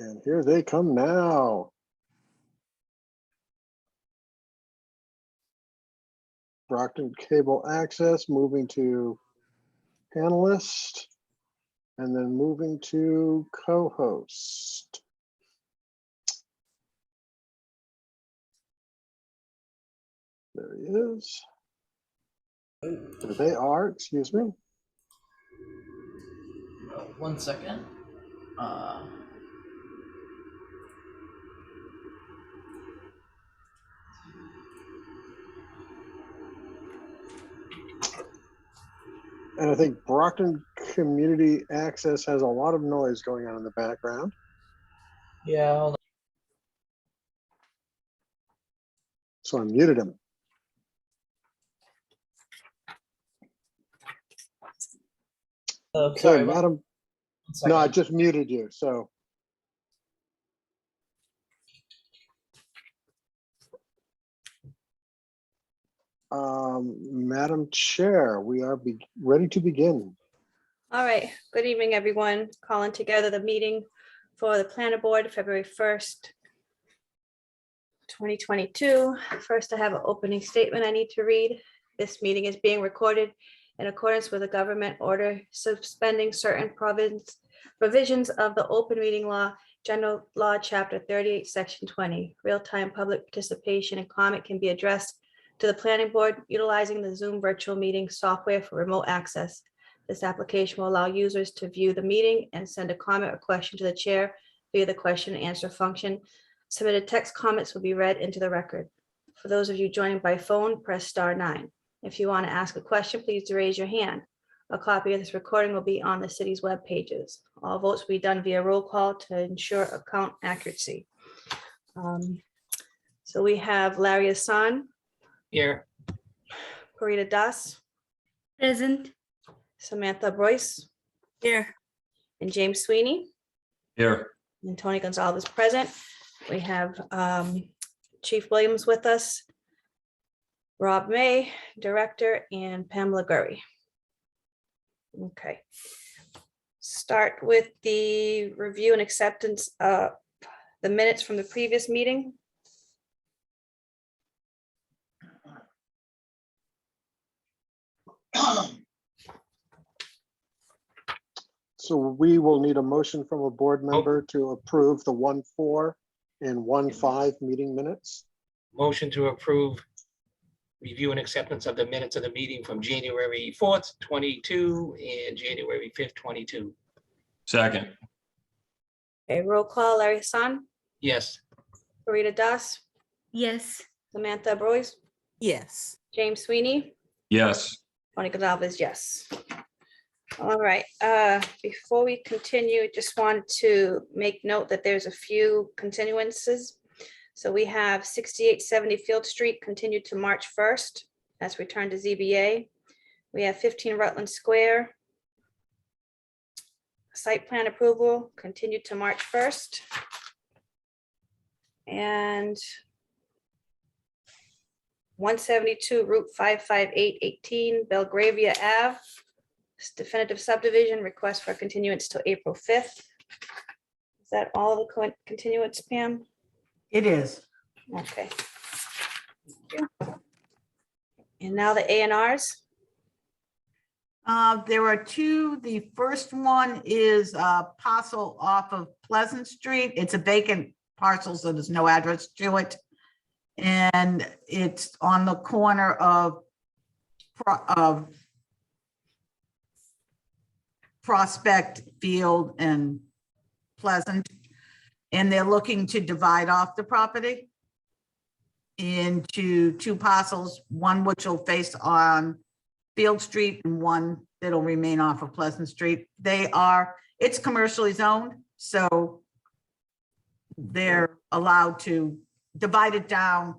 And here they come now. Brockton Cable Access moving to panelist and then moving to co-host. There he is. There they are, excuse me. 1 second. And I think Brockton Community Access has a lot of noise going on in the background. Yeah, hold So I muted him. on. Okay, Sorry, Madam. 1 second. No, I just muted you, so. Madam Chair, we are ready to begin. All right, good evening, everyone. Calling together the meeting for the Planning Board, February 1st, 2022. First, I have an opening statement I need to read. This meeting is being recorded in accordance with a government order suspending certain provisions of the open meeting law, general law, chapter 38, section 20. Real-time public participation and comment can be addressed to the planning board utilizing the Zoom virtual meeting software for remote access. This application will allow users to view the meeting and send a comment or question to the chair via the question and answer function. Submitted text comments will be read into the record. For those of you joining by phone, press *9. If you want to ask a question, please raise your hand. A copy of this recording will be on the city's web pages. All votes will be done via roll call to ensure account accuracy. So we have Larry Hassan, Here. Corita Das, Present. Samantha Boyce, Here. and James Sweeney, Here. and Tony Gonzalez present. We have Chief Williams with us, Rob May, Director, and Pamela Gurry. Okay. Start with the review and acceptance of the minutes from the previous meeting. So we will need a motion from a board member to approve the 1-4 and 1-5 meeting minutes. Motion to approve review and acceptance of the minutes of the meeting from January 4th, 22 and January 5th, 22. Second. Okay, roll call, Larry Hassan, Yes. Corita Das, Yes. Samantha Boyce, Yes. James Sweeney, Yes. Tony Gonzalez, yes. All right, before we continue, just wanted to make note that there's a few continuances. So we have 6870 Field Street continued to March 1st. That's returned to ZBA. We have 15 Rutland Square. Site plan approval continued to March 1st. And 172 Route 55818 Belgravia Ave. Definitive subdivision request for continuance till April 5th. Is that all the continuance, Pam? It is. Okay. Thank you. And now the A&Rs. There are two. The first one is a parcel off of Pleasant Street. It's a vacant parcel, so there's no address to it. And it's on the corner of Prospect Field and Pleasant. And they're looking to divide off the property into two parcels, one which will face on Field Street and one that'll remain off of Pleasant Street. It's commercially zoned, so they're allowed to divide it down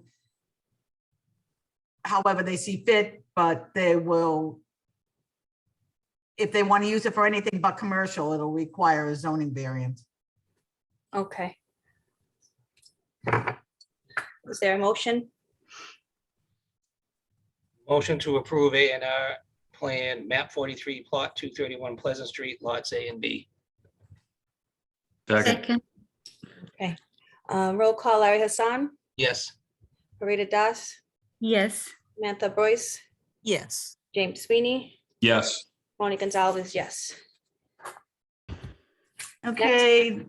however they see fit, but they will, if they want to use it for anything but commercial, it'll require a zoning variance. Okay. Is there a motion? Motion to approve A&R plan map 43 plot 231 Pleasant Street lots A and B. Second. Second. Okay. Roll call, Larry Hassan, Yes. Rita Das, Yes. Samantha Boyce, Yes. James Sweeney, Yes. Tony Gonzalez, yes. Okay,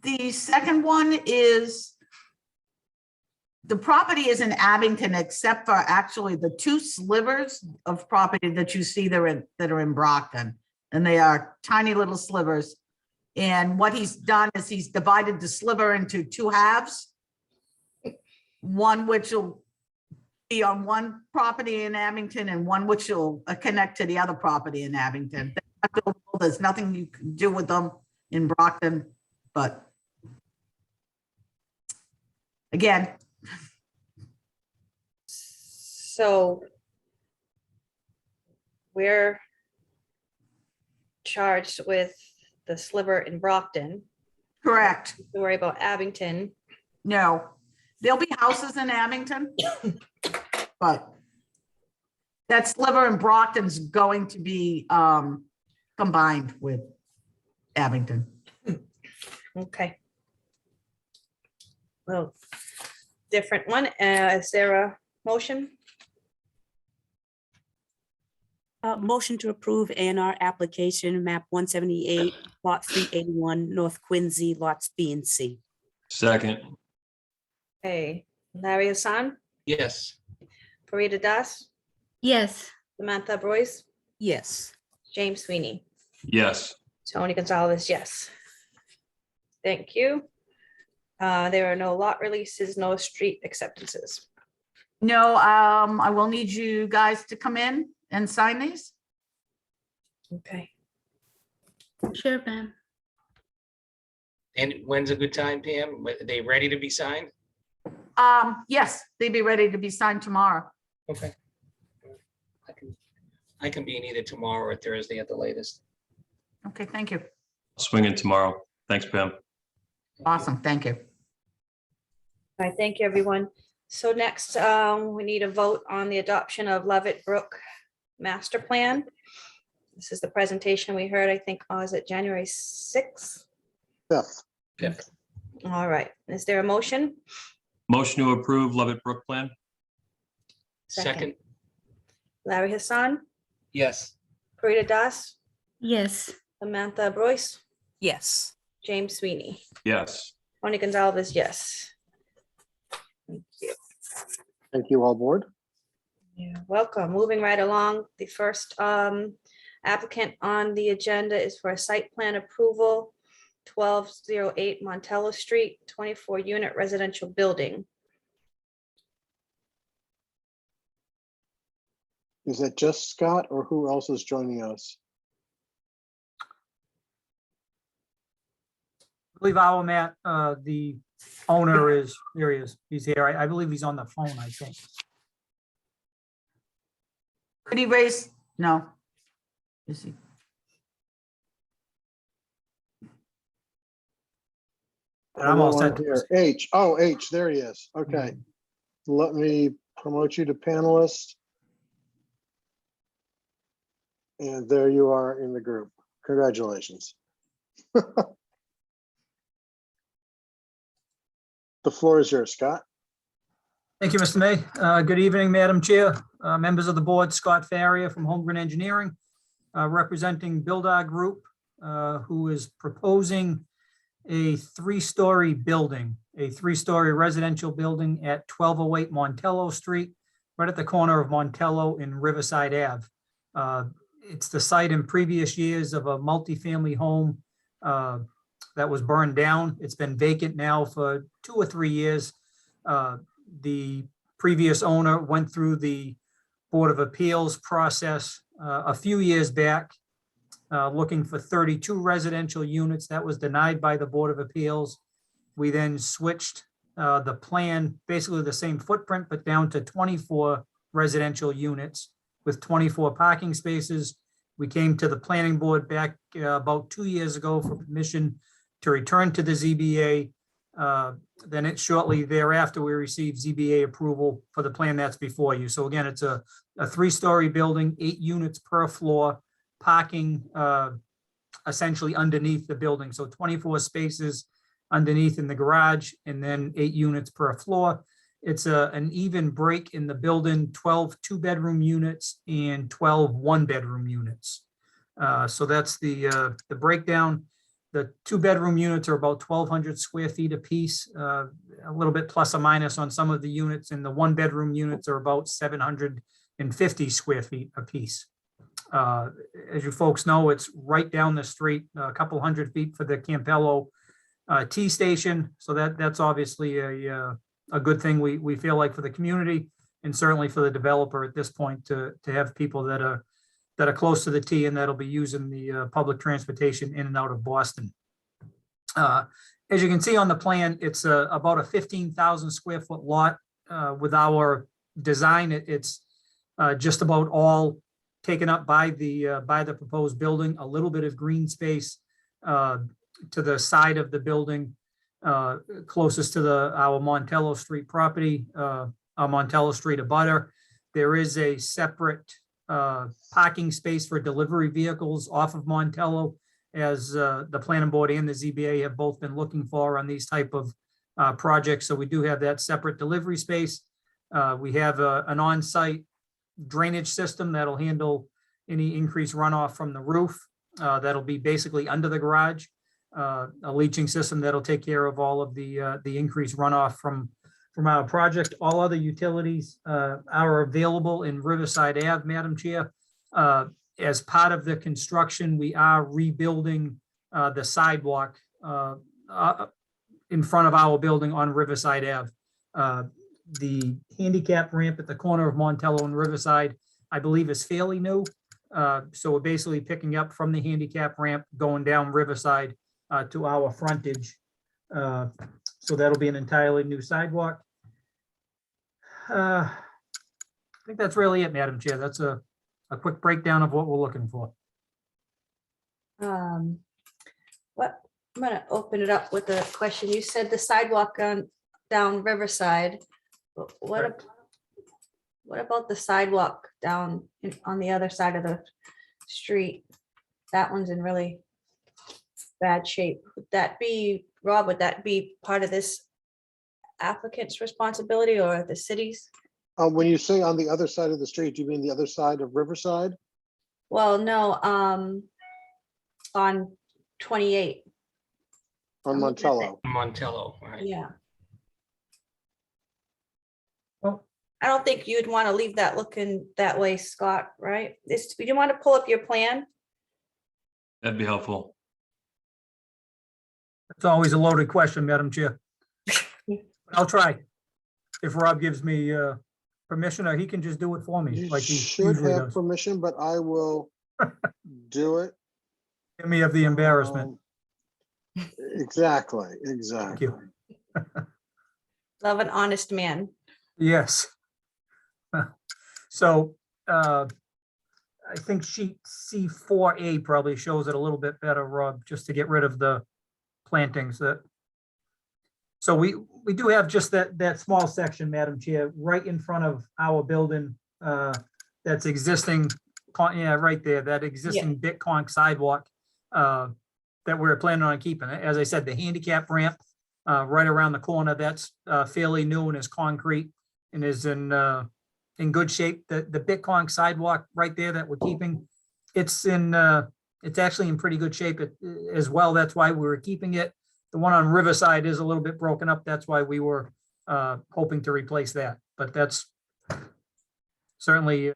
the second one is the property is in Abington, except for actually the two slivers of property that you see there that are in Brockton. And they are tiny little slivers. And what he's done is he's divided the sliver into two halves. One which will be on one property in Abington and one which will connect to the other property in Abington. There's nothing you can do with them in Brockton, but again, So we're charged with the sliver in Brockton. correct. Don't worry about Abington. No, there'll be houses in Abington, but that sliver in Brockton's going to be combined with Abington. Okay. Well, different one. Is there a motion? Motion to approve A&R application map 178, lot 381, North Quincy, lots B and C. Second. Okay, Larry Hassan, Yes. Rita Das, Yes. Samantha Boyce, Yes. James Sweeney, Yes. Tony Gonzalez, yes. Thank you. There are no lot releases, no street acceptances. No, I will need you guys to come in and sign these. Okay. Sure, ma'am. And when's a good time, Pam? Are they ready to be signed? Yes, they'd be ready to be signed tomorrow. Okay. I can be in either tomorrow or Thursday at the latest. Okay, thank you. Swing in tomorrow. Thanks, Pam. Awesome, thank you. All right, thank you, everyone. So next, we need a vote on the adoption of Levitt Brook Master Plan. This is the presentation we heard, I think, was it January 6th? Fifth. Fifth. All right, is there a motion? Motion to approve Levitt Brook plan? Second. Larry Hassan, Yes. Rita Das, Yes. Samantha Boyce, Yes. James Sweeney, Yes. Tony Gonzalez, yes. Thank you. Thank you all, board. You're welcome. Moving right along, the first applicant on the agenda is for a site plan approval, 1208 Montello Street, 24-unit residential building. Is that just Scott or who else is joining us? I believe our Matt, the owner is, here he is, he's here. I believe he's on the phone, I think. Could he raise, no. Is he? But I'm all No set. one here. H, there he is. Okay. Let me promote you to panelist. And there you are in the group. Congratulations. The floor is yours, Scott. Thank you, Mr. May. Good evening, Madam Chair, members of the board, Scott Farrier from Holmgren Engineering, representing Buildar Group, who is proposing a three-story building, a three-story residential building at 1208 Montello Street, right at the corner of Montello and Riverside Ave. It's the site in previous years of a multifamily home that was burned down. It's been vacant now for 2 or 3 years. The previous owner went through the Board of Appeals process a few years back, looking for 32 residential units. That was denied by the Board of Appeals. We then switched the plan, basically the same footprint, but down to 24 residential units with 24 parking spaces. We came to the planning board back about 2 years ago for permission to return to the ZBA. Then shortly thereafter, we received ZBA approval for the plan that's before you. So again, it's a three-story building, 8 units per floor, parking essentially underneath the building. So 24 spaces underneath in the garage, and then 8 units per floor. It's an even break in the building, 12 2-bedroom units and 12 1-bedroom units. So that's the breakdown. The 2-bedroom units are about 1,200 square feet apiece, a little bit plus or minus on some of the units, and the 1-bedroom units are about 750 square feet apiece. As you folks know, it's right down the street, a couple hundred feet for the Campello T station. So that's obviously a good thing we feel like for the community, and certainly for the developer at this point to have people that are close to the T and that'll be using the public transportation in and out of Boston. As you can see on the plan, it's about a 15,000 square foot lot. With our design, it's just about all taken up by the proposed building, a little bit of green space to the side of the building, closest to our Montello Street property, our Montello Street abutter. There is a separate parking space for delivery vehicles off of Montello, as the planning board and the ZBA have both been looking for on these type of projects. So we do have that separate delivery space. We have an on-site drainage system that'll handle any increased runoff from the roof. That'll be basically under the garage. A leaching system that'll take care of all of the increased runoff from our project. All other utilities are available in Riverside Ave, Madam Chair. As part of the construction, we are rebuilding the sidewalk in front of our building on Riverside Ave. The handicap ramp at the corner of Montello and Riverside, I believe, is fairly new. So we're basically picking up from the handicap ramp, going down Riverside to our frontage. So that'll be an entirely new sidewalk. I think that's really it, Madam Chair. That's a quick breakdown of what we're looking for. I'm gonna open it up with a question. You said the sidewalk down Riverside. What about the sidewalk down on the other side of the street? That one's in really bad shape. Would that be, Rob, would that be part of this applicant's responsibility or the city's? When you say on the other side of the street, do you mean the other side of Riverside? Well, no, on 28. On I'm looking at Montello? Montello, right? Yeah. Well, I don't think you'd want to leave that looking that way, Scott, right? Do you want to pull up your plan? That'd be helpful. it's always a loaded question, Madam Chair. I'll try. If Rob gives me permission, or he can just do it for me You like he should usually have does. permission, but I will do it. Give me of the embarrassment. Exactly, Thank exactly. you. Love an honest man. Yes. So I think sheet C4A probably shows it a little bit better, Rob, just to get rid of the plantings that. So we do have just that small section, Madam Chair, right in front of our building that's existing, yeah, right there, that existing Bitconk sidewalk that we're planning on keeping. As I said, the handicap ramp right around the corner, that's fairly new and is concrete and is in good shape. The Bitconk sidewalk right there that we're keeping, it's actually in pretty good shape as well. That's why we were keeping it. The one on Riverside is a little bit broken up. That's why we were hoping to replace that. But that's certainly,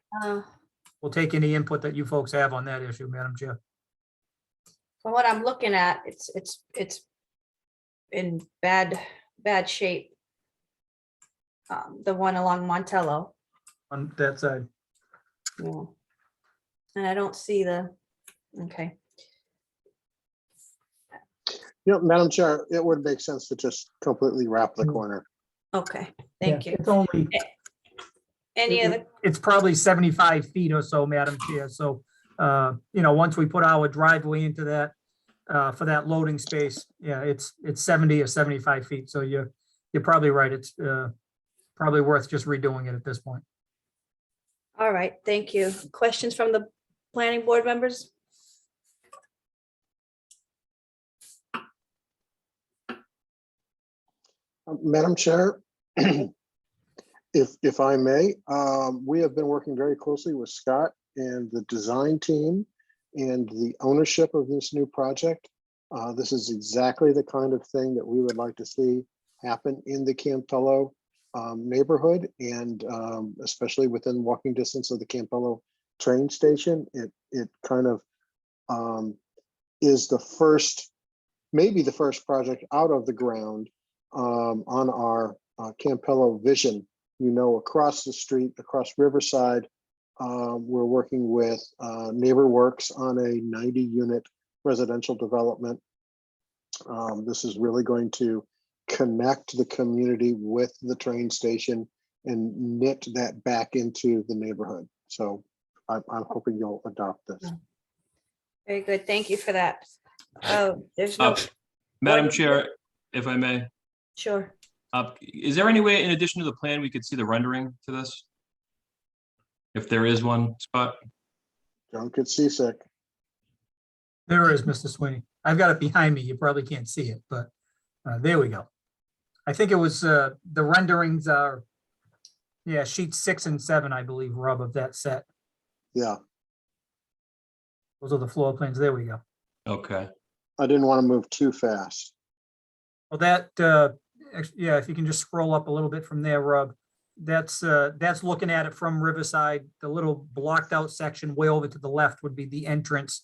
we'll take any input that you folks have on that issue, Madam Chair. From what I'm looking at, it's in bad shape. The one along Montello. On that side. Yeah. And I don't see okay. You know, Madam Chair, it would make sense to just completely wrap the corner. Okay, thank Yeah, you. It's only, Any other, it's probably 75 feet or so, Madam Chair. So, once we put our driveway into that, for that loading space, yeah, it's 70 or 75 feet. So you're probably right. It's probably worth just redoing it at this point. all right, thank you. Questions from the planning board members? Madam Chair, if I may, we have been working very closely with Scott and the design team and the ownership of this new project. This is exactly the kind of thing that we would like to see happen in the Campello neighborhood, and especially within walking distance of the Campello train station. It kind of is the first, maybe the first project out of the ground on our Campello vision. You know, across the street, across Riverside, we're working with NeighborWorks on a 90-unit residential development. This is really going to connect the community with the train station and knit that back into the neighborhood. So I'm hoping you'll adopt this. Very good. Thank you for that. There's no, Madam Chair, if I may, sure. is there any way, in addition to the plan, we could see the rendering to this? If there is one, Scott? Don't get seasick. There is, Mr. Sweeney. I've got it behind me. You probably can't see it, but there we go. I think it was, the renderings are, yeah, sheets 6 and 7, I believe, Rob, of that set. Yeah, Those are the floor plans. There we go. Okay. I didn't want to move too fast. Well, that, yeah, if you can just scroll up a little bit from there, Rob. That's looking at it from Riverside. The little blocked out section way over to the left would be the entrance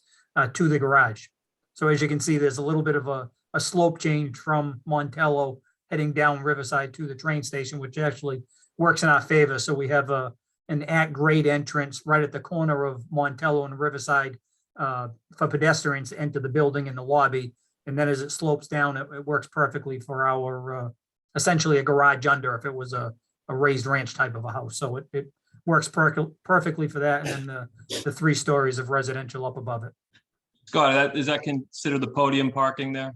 to the garage. So as you can see, there's a little bit of a slope change from Montello heading down Riverside to the train station, which actually works in our favor. So we have an at-grade entrance right at the corner of Montello and Riverside for pedestrians to enter the building in the lobby. And then as it slopes down, it works perfectly for our essentially a garage under if it was a raised ranch type of a house. So it works perfectly for that. And then the 3 stories of residential up above it. Scott, is that considered the podium parking there?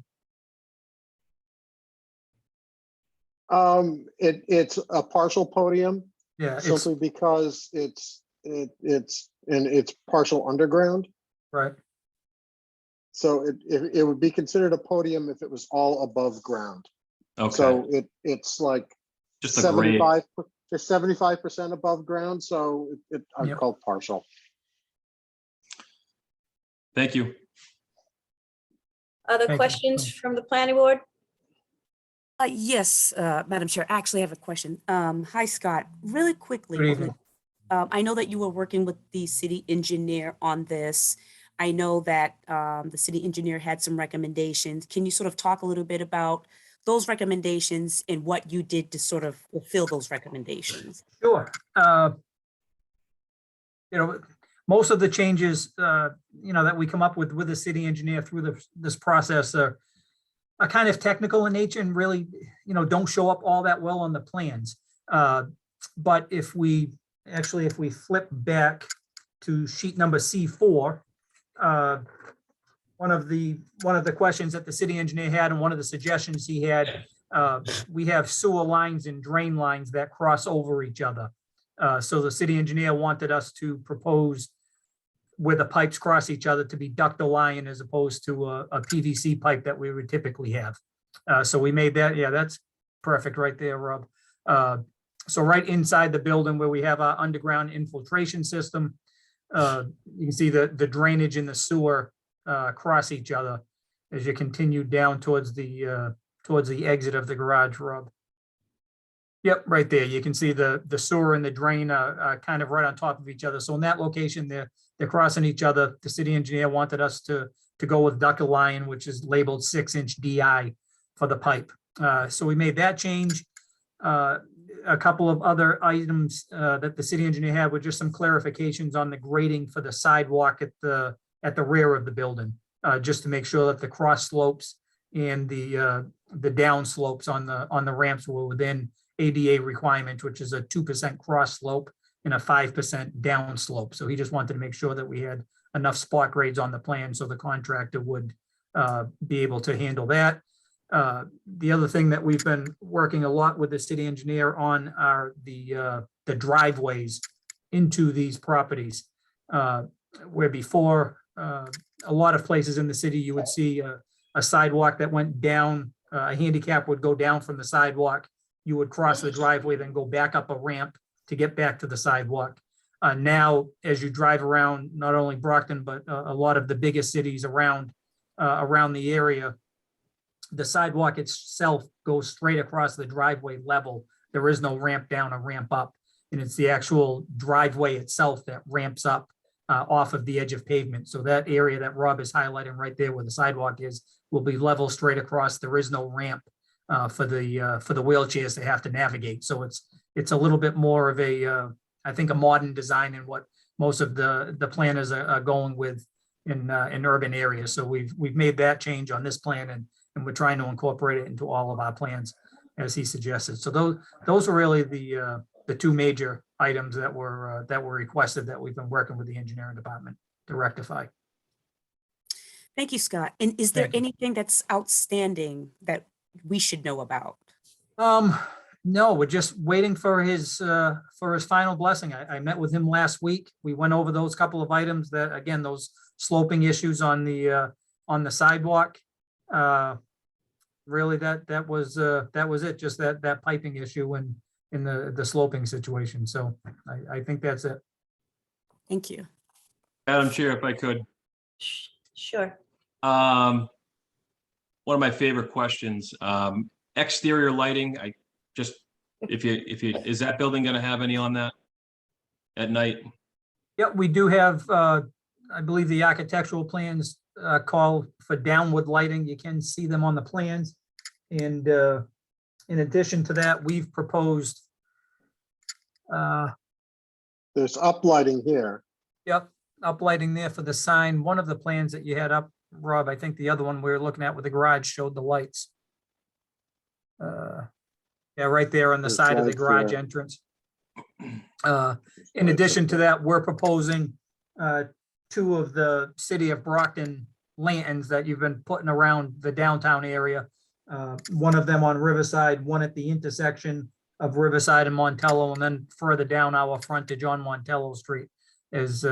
It's a partial podium. Yeah, it's Simply because it's partial underground. right. So it would be considered a podium if it was all above ground. Okay, So it's like just a grade. 75% above ground. So I'd Yep. call it partial. Thank you. Other Thank you. questions from the planning board? Yes, Madam Chair, actually I have a question. Hi, Scott, really quickly. Good evening. I know that you were working with the city engineer on this. I know that the city engineer had some recommendations. Can you sort of talk a little bit about those recommendations and what you did to sort of fulfill those recommendations? Sure. You know, most of the changes, you know, that we come up with the city engineer through this process are kind of technical in nature and really, you know, don't show up all that well on the plans. But if we flip back to sheet number C4, one of the questions that the city engineer had and one of the suggestions he had, we have sewer lines and drain lines that cross over each other. So the city engineer wanted us to propose where the pipes cross each other to be ductile iron as opposed to a PVC pipe that we would typically have. So we made that, yeah, that's perfect right there, Rob. So right inside the building where we have our underground infiltration system, you can see the drainage and the sewer cross each other as you continue down towards the exit of the garage, Rob. Yep, right there. You can see the sewer and the drain are kind of right on top of each other. So in that location, they're crossing each other. The city engineer wanted us to go with ductile iron, which is labeled 6-inch DI for the pipe. So we made that change. A couple of other items that the city engineer had were just some clarifications on the grading for the sidewalk at the rear of the building, just to make sure that the cross slopes and the down slopes on the ramps were within ADA requirement, which is a 2% cross slope and a 5% down slope. So he just wanted to make sure that we had enough spot grades on the plan so the contractor would be able to handle that. The other thing that we've been working a lot with the city engineer on are the driveways into these properties. Where before, a lot of places in the city, you would see a sidewalk that went down a handicap would go down from the sidewalk. You would cross the driveway, then go back up a ramp to get back to the sidewalk. Now, as you drive around, not only Brockton, but a lot of the biggest cities around the area, the sidewalk itself goes straight across the driveway level. There is no ramp down or ramp up. And it's the actual driveway itself that ramps up off of the edge of pavement. So that area that Rob is highlighting right there where the sidewalk is will be level straight across. There is no ramp for the wheelchairs to have to navigate. So it's a little bit more of a, I think, a modern design in what most of the planners are going with in urban areas. So we've made that change on this plan, and we're trying to incorporate it into all of our plans as he suggested. So those were really the two major items that were requested that we've been working with the engineering department to rectify. Thank you, Scott. And is there Thank you. anything that's outstanding that we should know about? No, we're just waiting for his final blessing. I met with him last week. We went over those couple of items that, again, those sloping issues on the sidewalk. Really, that was it, just that piping issue and in the sloping situation. So I think that's it. Thank you. Madam Chair, if I could, Sure. one of my favorite questions, exterior lighting, is that building gonna have any on that at night? Yeah, we do have, I believe the architectural plans call for downward lighting. You can see them on the plans. And in addition to that, we've proposed, There's uplighting here. yep, uplighting there for the sign. One of the plans that you had up, Rob, I think the other one we were looking at with the garage showed the lights. Yeah, right there on the It's side of the right garage there. entrance. In addition to that, we're proposing two of the city of Brockton lanterns that you've been putting around the downtown area. One of them on Riverside, one at the intersection of Riverside and Montello, and then further down our frontage on Montello Street as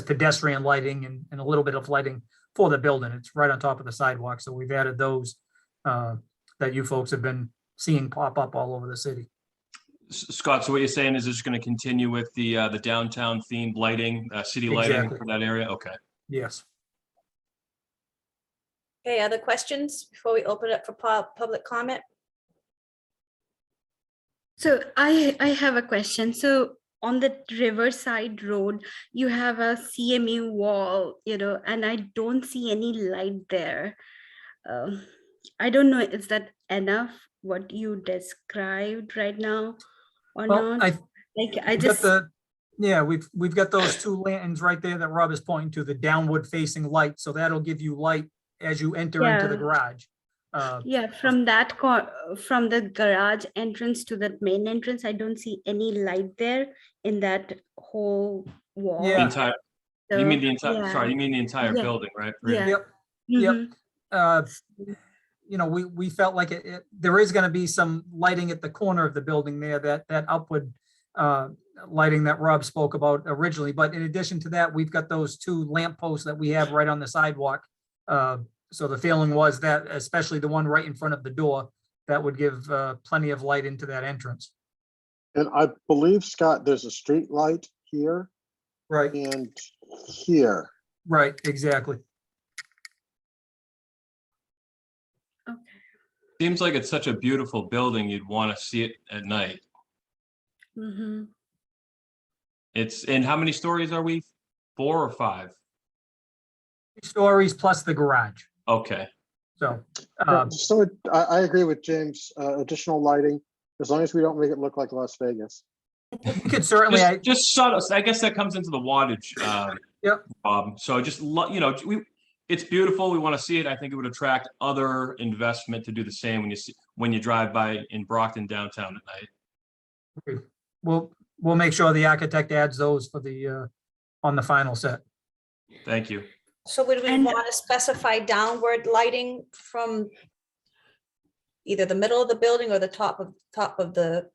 pedestrian lighting and a little bit of lighting for the building. It's right on top of the sidewalk. So we've added those that you folks have been seeing pop up all over the city. Scott, so what you're saying is it's going to continue with the downtown themed lighting, city lighting Exactly. for that area? Okay. Yes. Okay, other questions before we open it for public comment? So I have a question. So on the Riverside Road, you have a CMU wall, and I don't see any light there. I don't know, is that enough what you described right now or Well, not? we've got those two lanterns right there that Rob is pointing to, the downward facing light. So that'll give you light as you enter into the Yeah. garage. Yeah, from from the garage entrance to the main entrance, I don't see any light there in that whole wall. The Yeah. entire, you mean the entire, yeah. sorry, you mean the entire Yeah. building, right? Yeah. Yep. Yep. Mhm. We felt like there is going to be some lighting at the corner of the building there, that upward lighting that Rob spoke about originally. But in addition to that, we've got those two lamp posts that we have right on the sidewalk. So the feeling was that, especially the one right in front of the door, that would give plenty of light into that entrance. And I believe, Scott, there's a street light here Right. and here. Right, exactly. Seems like it's such a beautiful building, you'd want to see it at night. Mhm. And how many stories are we? 4 or 5? 3 stories plus the garage. Okay. So, So I agree with James, additional lighting, as long as we don't make it look like Las Vegas. you could certainly, Just sort of, I guess that comes into the wattage. Yep. So just, it's beautiful. We want to see it. I think it would attract other investment to do the same when you drive by in Brockton downtown at night. we'll make sure the architect adds those for on the final set. Thank you. So would we And- want to specify downward lighting from either the middle of the building or the top of the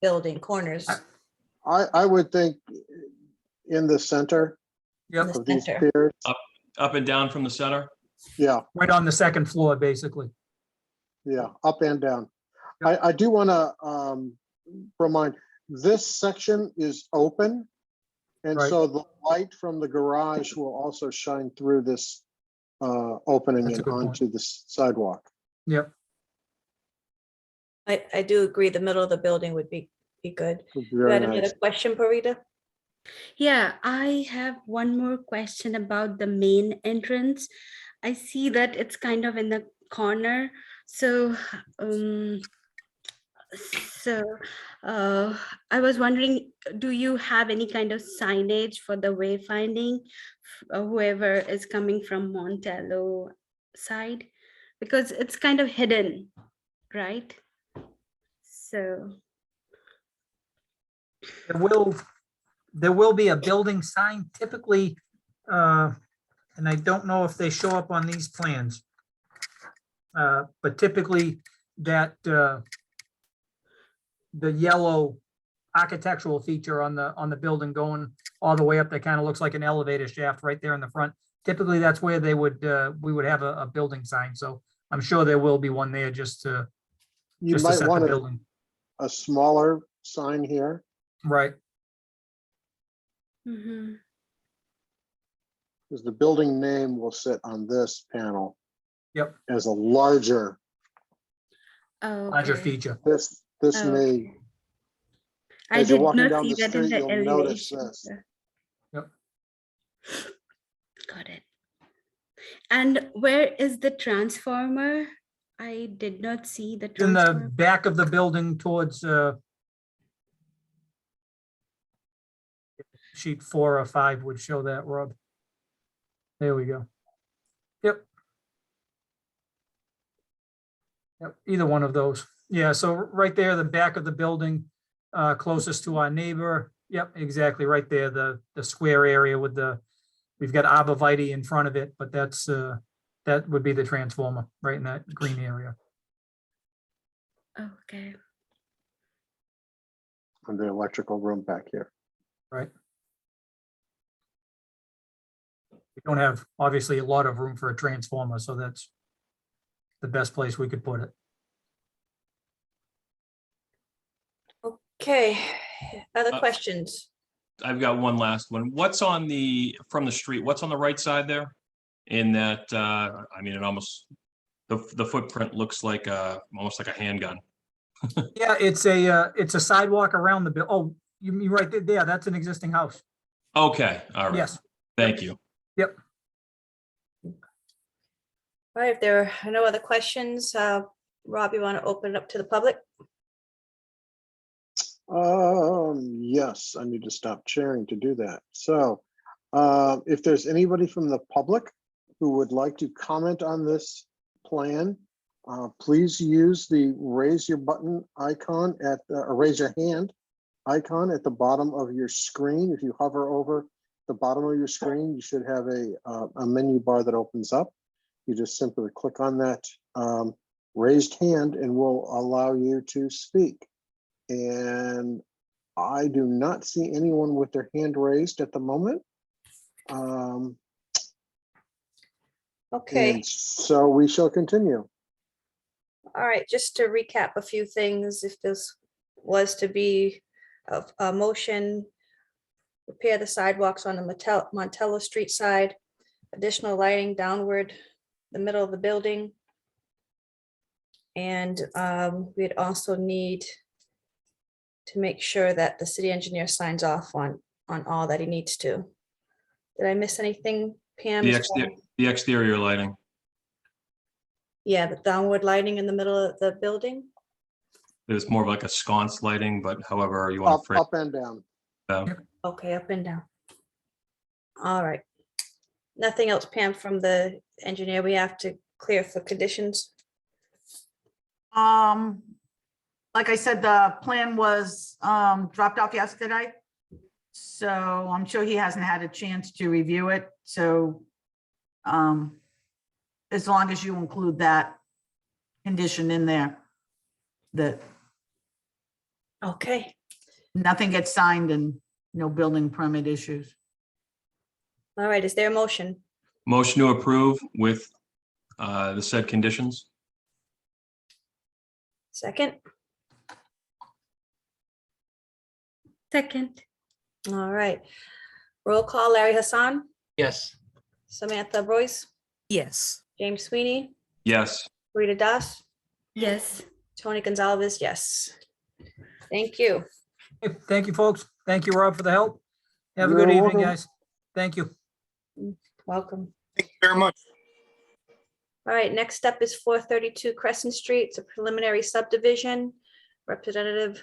building corners? I would think in the center Yep, of these Center. piers. Up and down from the center? Yeah, right on the second floor, basically. Yeah, up and down. I do want to remind, this section is open. And Right. so the light from the garage will also shine through this opening That's a and good point. onto the sidewalk. Yep. I do agree the middle of the building would be good. You Very had another nice. question, Parita? Yeah, I have one more question about the main entrance. I see that it's kind of in the corner. So, I was wondering, do you have any kind of signage for the wayfinding, whoever is coming from Montello side? Because it's kind of hidden, right? So, There will be a building sign typically, and I don't know if they show up on these plans. But typically that, the yellow architectural feature on the building going all the way up, that kind of looks like an elevator shaft right there in the front. Typically, that's where they would, we would have a building sign. So I'm sure there will be one there just to You set might the want building. a smaller sign here. Right. mhm. Because the building name will sit on this panel. Yep. As a larger, Larger Okay. feature. this Okay. may, I as you're did walking not down see the that in street, the you'll notice elevation. this. Yep. Got it. And where is the transformer? I did not see the In the transformer. back of the building towards, sheet 4 or 5 would show that, Rob. There we go. Yep. Yep, either one of those. Yeah, so right there, the back of the building, closest to our neighbor. Yep, exactly, right there, the square area with we've got arborvitae in front of it, but that's, that would be the transformer, right in that green area. Okay. And the electrical room back here. Right. We don't have, obviously, a lot of room for a transformer, so that's the best place we could put it. Okay, other Uh, questions? I've got one last one. What's on from the street, what's on the right side there? In that, I mean, it almost, the footprint looks like almost like a handgun. Yeah, it's a sidewalk around the oh, you're right there, that's an existing house. Okay, all right. Yes, Thank you. yep. All right, if there are no other questions, Rob, you want to open it up to the public? Yes, I need to stop sharing to do that. So, if there's anybody from the public who would like to comment on this plan, please use the raise your button icon or raise your hand icon at the bottom of your screen. If you hover over the bottom of your screen, you should have a menu bar that opens up. You just simply click on that raised hand and we'll allow you to speak. And I do not see anyone with their hand raised at the moment. Okay, And so we shall continue. all right, just to recap a few things, if this was to be a motion, repair the sidewalks on the Montello Street side, additional lighting downward the middle of the building. And we'd also need to make sure that the city engineer signs off on all that he needs to. Did I miss anything, Pam? The exterior lighting. Yeah, the downward lighting in the middle of the building. It's more of like a sconce lighting, but however you want to phrase Up and down. it. Okay, up and down. All right. Nothing else, Pam, from the engineer we have to clear for conditions? Like I said, the plan was dropped off yesterday. So I'm sure he hasn't had a chance to review it. So as long as you include that condition in there, that Okay, nothing gets signed and no building permit issues. all right, is there a motion? Motion to approve with the said conditions. Second, Second, all right. Roll call, Larry Hassan, Yes. Samantha Boyce, Yes. James Sweeney, Yes. Rita Das, yes. Tony Gonzalez, yes. Thank you. Thank you, folks. Thank you, Rob, for the help. Have a You're good evening, welcome. guys. Thank you. Welcome. Thank you very much. All right, next up is 432 Crescent Street. It's a preliminary subdivision. Representative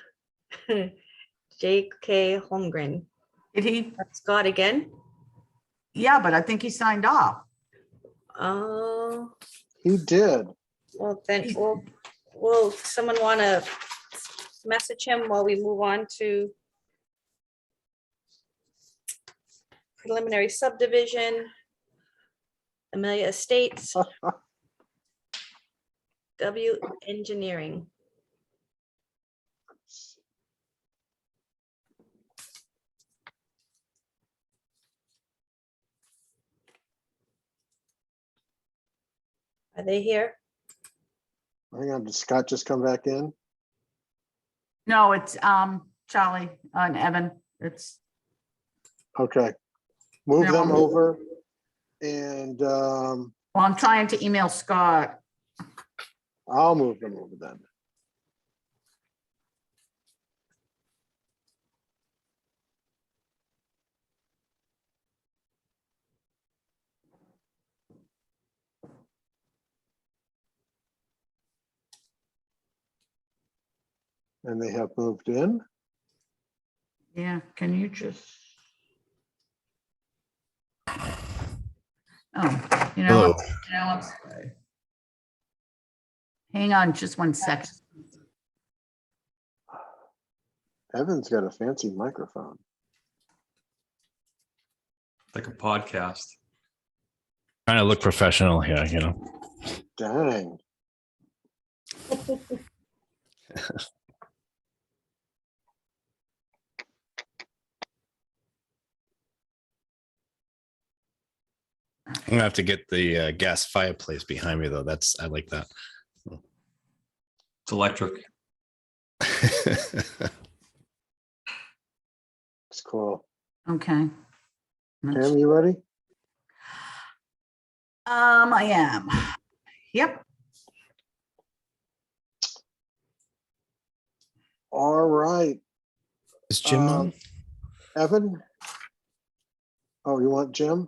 J.K. Holmgren. Did he? Scott again. Yeah, but I think he signed off. Oh, He did. well, then, will someone want to message him while we move on to preliminary subdivision, Amelia Estates, W Engineering. Are they here? Hang on, did Scott just come back in? No, it's Charlie and Evan. It's, Okay. Move No. them over. And well, I'm trying to email Scott. I'll move them over then. And they have moved in. Yeah, can you just? Oh, you know, hang on just one second. Evan's got a fancy microphone. Like a podcast. Trying to look professional here, you know. Dang. I'm gonna have to get the gas fireplace behind me though. I like that. It's electric. It's cool. Okay. Pam, you ready? I am. Yep. All right. Is Jim on? Evan? Oh, you want Jim?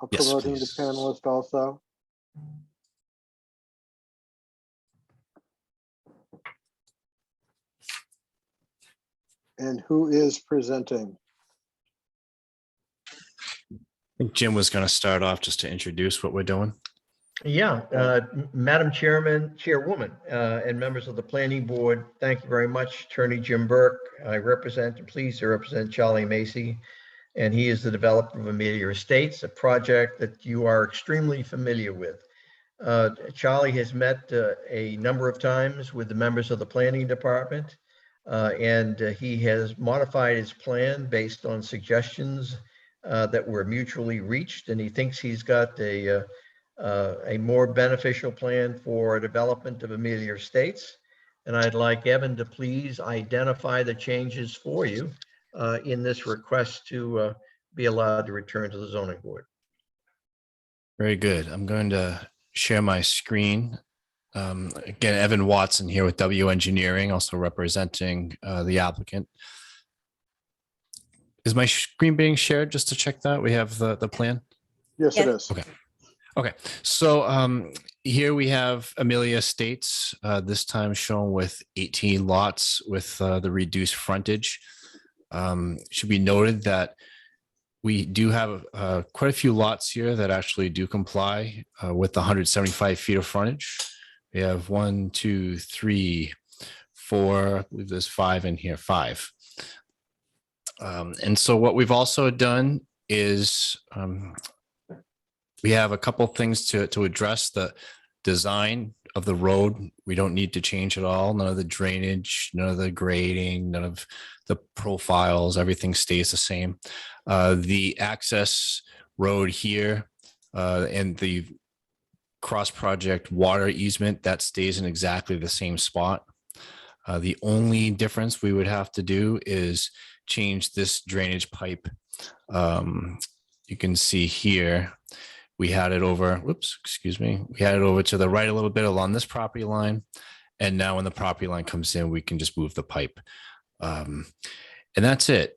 I'll Yes, promote him to please. panelist also. And who is presenting? I think Jim was gonna start off just to introduce what we're doing. Yeah, Madam Chairman, Chairwoman, and members of the Planning Board, thank you very much. Attorney Jim Burke, I represent, pleased to represent Charlie Macy, and he is the developer of Amelia Estates, a project that you are extremely familiar with. Charlie has met a number of times with the members of the Planning Department, and he has modified his plan based on suggestions that were mutually reached, and he thinks he's got a more beneficial plan for development of Amelia Estates. And I'd like Evan to please identify the changes for you in this request to be allowed to return to the zoning board. Very good. I'm going to share my screen. Again, Evan Watson here with W Engineering, also representing the applicant. Is my screen being shared just to check that? We have the plan. Yes, it Yes. is. Okay. Okay, so here we have Amelia Estates, this time shown with 18 lots with the reduced frontage. Should be noted that we do have quite a few lots here that actually do comply with the 175 feet of frontage. We have 1, 2, 3, 4, I believe there's 5 in here, 5. And so what we've also done is we have a couple things to address. The design of the road, we don't need to change at all. None of the drainage, none of the grading, none of the profiles, everything stays the same. The access road here and the cross-project water easement, that stays in exactly the same spot. The only difference we would have to do is change this drainage pipe. You can see here, we had it over, whoops, excuse me. We had it over to the right a little bit along this property line. And now when the property line comes in, we can just move the pipe. And that's it.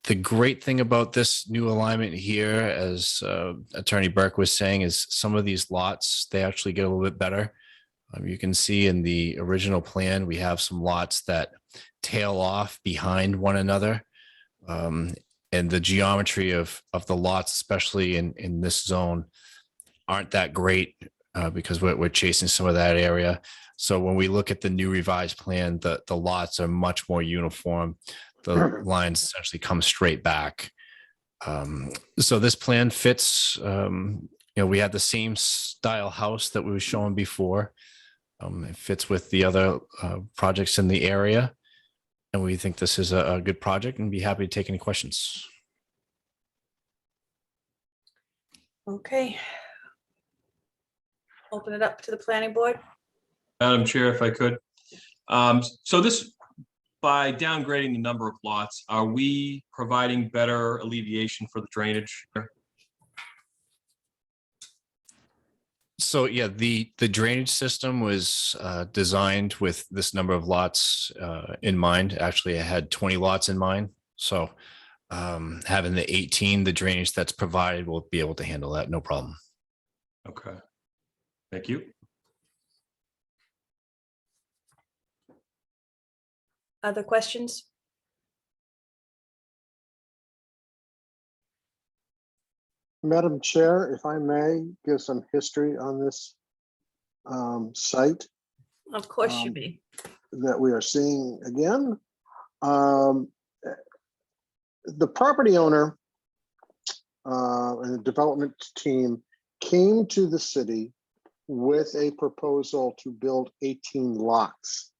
The great thing about this new alignment here, as Attorney Burke was saying, is some of these lots, they actually get a little bit better. You can see in the original plan, we have some lots that tail off behind one another. And the geometry of the lots, especially in this zone, aren't that great because we're chasing some of that area. So when we look at the new revised plan, the lots are much more uniform. The lines essentially come straight back. So this plan fits, we had the same style house that we were showing before. It fits with the other projects in the area. And we think this is a good project and be happy to take any questions. Okay. Open it up to the planning board. Madam Chair, if I could. So this, by downgrading the number of lots, are we providing better alleviation for the drainage? So yeah, the drainage system was designed with this number of lots in mind. Actually, I had 20 lots in mind. So having the 18, the drainage that's provided will be able to handle that, no problem. Okay, thank you. Other questions? Madam Chair, if I may give some history on this site Of course you may. that we are seeing again. The property owner and the development team came to the city with a proposal to build 18 lots.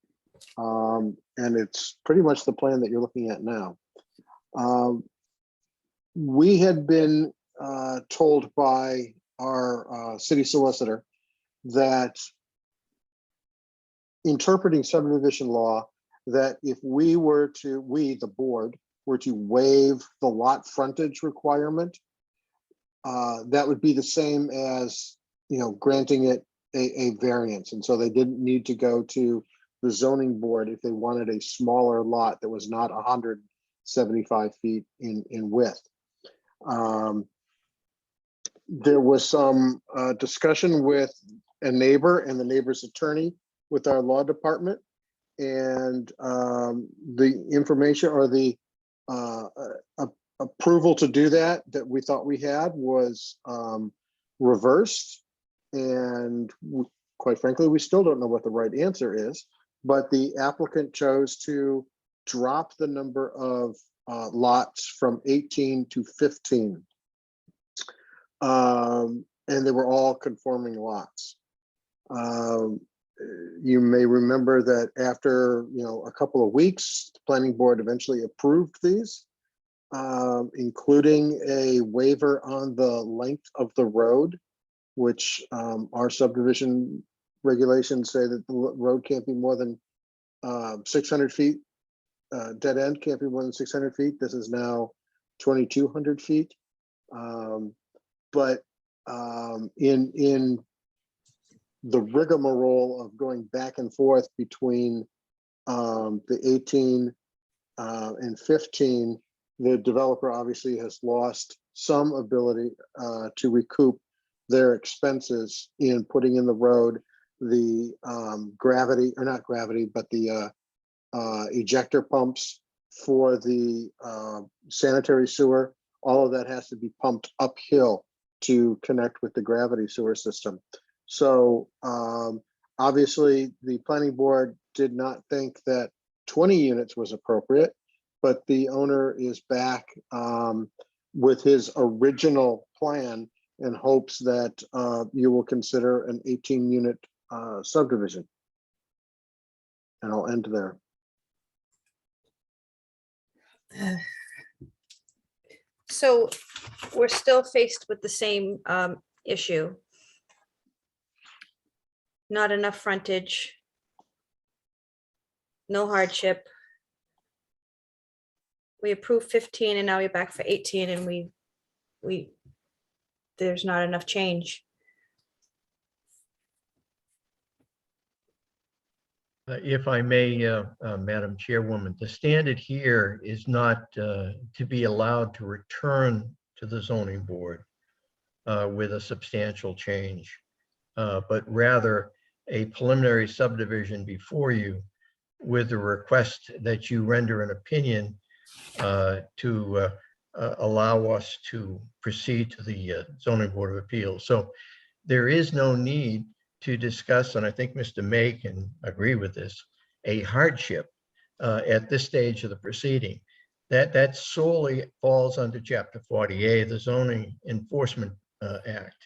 And it's pretty much the plan that you're looking at now. We had been told by our city solicitor that interpreting subdivision law, that if we, the board, were to waive the lot frontage requirement, that would be the same as, granting it a variance. And so they didn't need to go to the zoning board if they wanted a smaller lot that was not 175 feet in width. There was some discussion with a neighbor and the neighbor's attorney with our law department, and the information or the approval to do that we thought we had was reversed, and quite frankly, we still don't know what the right answer is, but the applicant chose to drop the number of lots from 18 to 15. And they were all conforming lots. You may remember that after a couple of weeks, the planning board eventually approved these, including a waiver on the length of the road, which our subdivision regulations say that the road can't be more than 600 feet. Dead end can't be more than 600 feet. This is now 2,200 feet. But in the rigmarole of going back and forth between the 18 and 15, the developer obviously has lost some ability to recoup their expenses in putting in the road the gravity, or not gravity, but the ejector pumps for the sanitary sewer. All of that has to be pumped uphill to connect with the gravity sewer system. So obviously the planning board did not think that 20 units was appropriate, but the owner is back with his original plan and hopes that you will consider an 18 unit subdivision. And I'll end there. So we're still faced with the same issue. not enough frontage, no hardship. We approved 15 and now we're back for 18 and there's not enough change. If I may, Madam Chairwoman, the standard here is not to be allowed to return to the zoning board with a substantial change, but rather a preliminary subdivision before you with a request that you render an opinion to allow us to proceed to the zoning board of appeals. So there is no need to discuss, and I think Mr. May can agree with this, a hardship at this stage of the proceeding. That solely falls under Chapter 40A, the Zoning Enforcement Act.